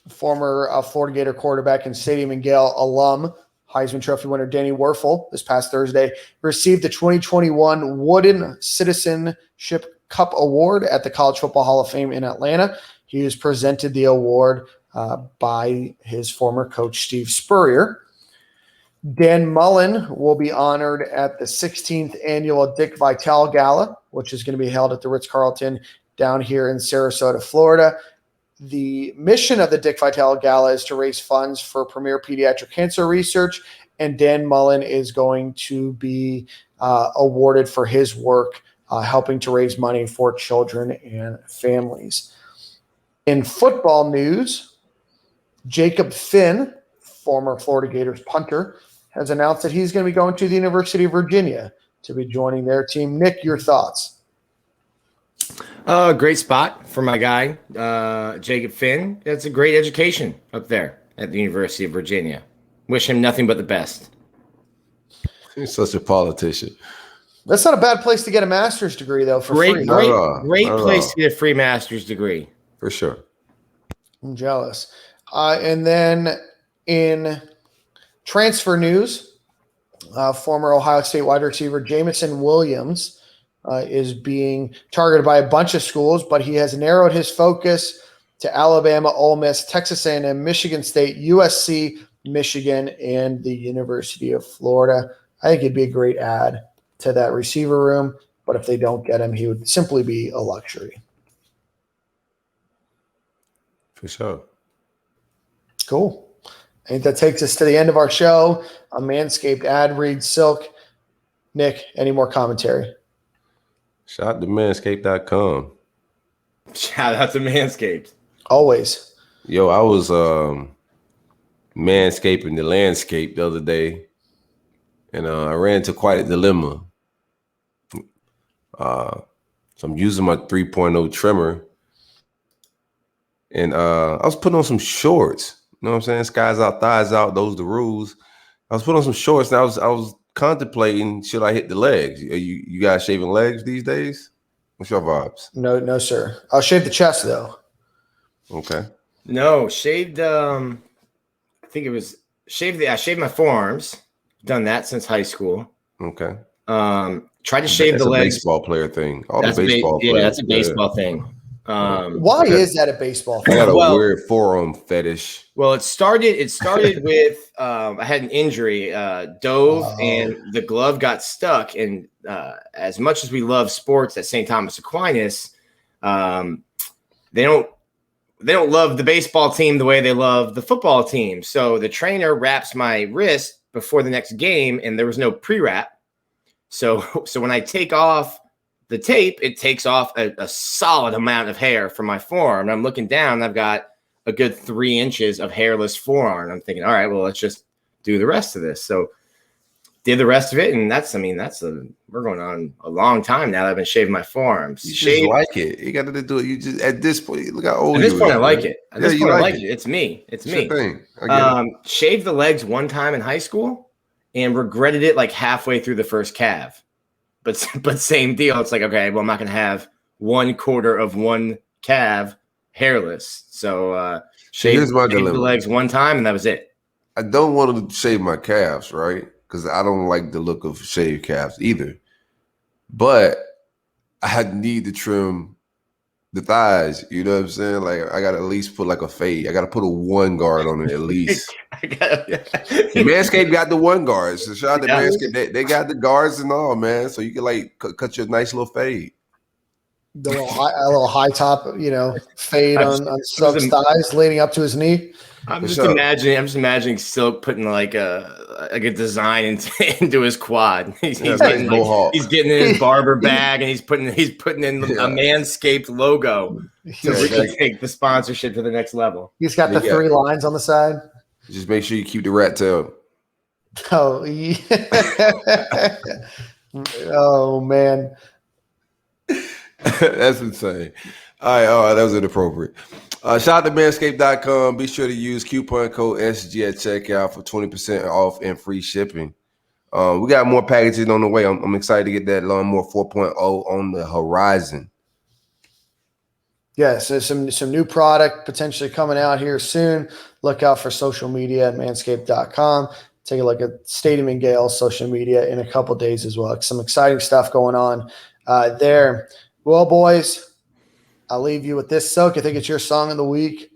former Florida Gator quarterback and Stadium and Gale alum, Heisman Trophy winner Danny Werfel, this past Thursday, received the 2021 Wooden Citizenship Cup Award at the College Football Hall of Fame in Atlanta. He was presented the award by his former coach, Steve Spurrier. Dan Mullen will be honored at the 16th annual Dick Vitale Gala, which is going to be held at the Ritz-Carlton down here in Sarasota, Florida. The mission of the Dick Vitale Gala is to raise funds for premier pediatric cancer research, and Dan Mullen is going to be awarded for his work helping to raise money for children and families. In football news, Jacob Finn, former Florida Gators punter, has announced that he's going to be going to the University of Virginia to be joining their team. Nick, your thoughts? Great spot for my guy, Jacob Finn. That's a great education up there at the University of Virginia. Wish him nothing but the best. He's such a politician. That's not a bad place to get a master's degree, though, for free. Great place to get a free master's degree. For sure. I'm jealous. And then in transfer news, former Ohio State wide receiver Jamison Williams is being targeted by a bunch of schools, but he has narrowed his focus to Alabama, Ole Miss, Texas A&M, Michigan State, USC, Michigan, and the University of Florida. I think it'd be a great add to that receiver room, but if they don't get him, he would simply be a luxury. For sure. Cool. I think that takes us to the end of our show. A Manscaped ad reads Silk. Nick, any more commentary? Shout out to manscaped.com. Shout out to Manscaped. Always. Yo, I was manscaping the landscape the other day, and I ran into quite a dilemma. So I'm using my 3.0 trimmer, and I was putting on some shorts. You know what I'm saying? Skies out, thighs out. Those are the rules. I was putting on some shorts, and I was contemplating, should I hit the legs? Are you guys shaving legs these days? What's your vibes? No, sir. I'll shave the chest though. Okay. No, shaved. I think it was shaved. I shaved my forearms. Done that since high school. Okay. Tried to shave That's the a legs. baseball player thing. All That's the baseball players. Yeah, that's a baseball thing. Why is that a baseball I got thing? a weird forearm fetish. Well, it started with I had an injury, dove, and the glove got stuck. And as much as we love sports at St. Thomas Aquinas, they don't love the baseball team the way they love the football team. So the trainer wraps my wrist before the next game, and there was no pre-wrap. So when I take off the tape, it takes off a solid amount of hair from my forearm. And I'm looking down, and I've got a good 3 inches of hairless forearm. I'm thinking, all right, well, let's just do the rest of this. So did the rest of it, and we're going on a long time now that I've been shaving my forearms. You just like it. You got to do it. You just at this point, look how old you are. At this point, I like it. At this point, I like it. it. It's me. It's It's me. your thing. I get it. Shaved the legs one time in high school and regretted it like halfway through the first calf. But same deal. It's like, okay, well, I'm not going to have 1/4 of one calf hairless. So Here's my shaved the dilemma. legs one time, and that was it. I don't want to shave my calves, right? Because I don't like the look of shaved calves either. But I need to trim the thighs. You know what I'm saying? Like I got to at least put like a fade. I got to put a 1 guard on it at least. Manscaped got the 1 guard. So shout out to Manscaped. They got the guards and all, man. So you can like cut your nice little fade. The little high top, fade on Silk's thighs leading up to his knee. I'm just imagining Silk putting like a design into his quad. He's getting in his barber bag, and he's putting in a Manscaped logo so we can take the sponsorship to the next level. He's got the 3 lines on the side. Just make sure you keep the rat tail. Oh, yeah. Oh man. That's insane. All right, that was inappropriate. Shout out to manscaped.com. Be sure to use coupon code SG at checkout for 20% off and free shipping. We got more packaging on the way. I'm excited to get that Lawnmower 4.0 on the horizon. Yeah, so some new product potentially coming out here soon. Look out for social media at manscaped.com. Take a look at Stadium and Gale's social media in a couple days as well. Some exciting stuff going on there. Well, boys, I'll leave you with this, Silk. I think it's your song of the week.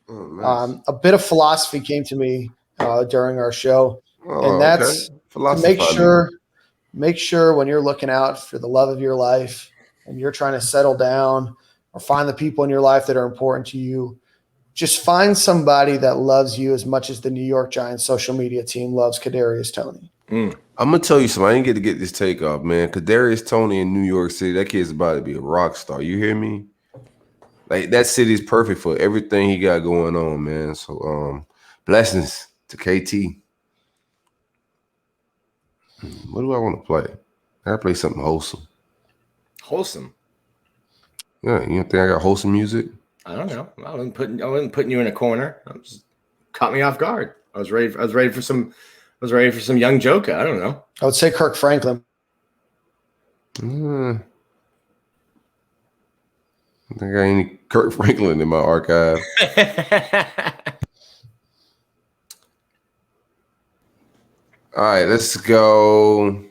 Oh, nice. A bit of philosophy came to me during our show, and that's to make sure when you're looking out for the love of your life and you're trying to settle down or find the people in your life that are important to you, just find somebody that loves you as much as the New York Giants social media team loves Kadarius Toney. I'm gonna tell you something. I didn't get to get this take off, man. Kadarius Toney in New York City, that kid's about to be a rock star. You hear me? Like that city is perfect for everything he got going on, man. So blessings to KT. What do I want to play? I gotta play something wholesome. Wholesome. Yeah, you don't think I got wholesome music? I don't know. I wasn't putting you in a corner. Caught me off guard. I was ready for some young Joker. I don't know. I would say Kirk Franklin. I don't think I got any Kirk Franklin in my archive. All right, let's go.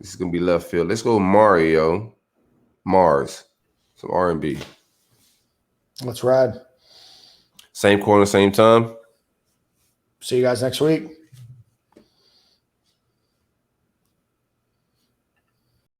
This is gonna be left field. Let's go Mario. Mars. Some R&B. Let's ride. Same corner, same time. See you guys next week.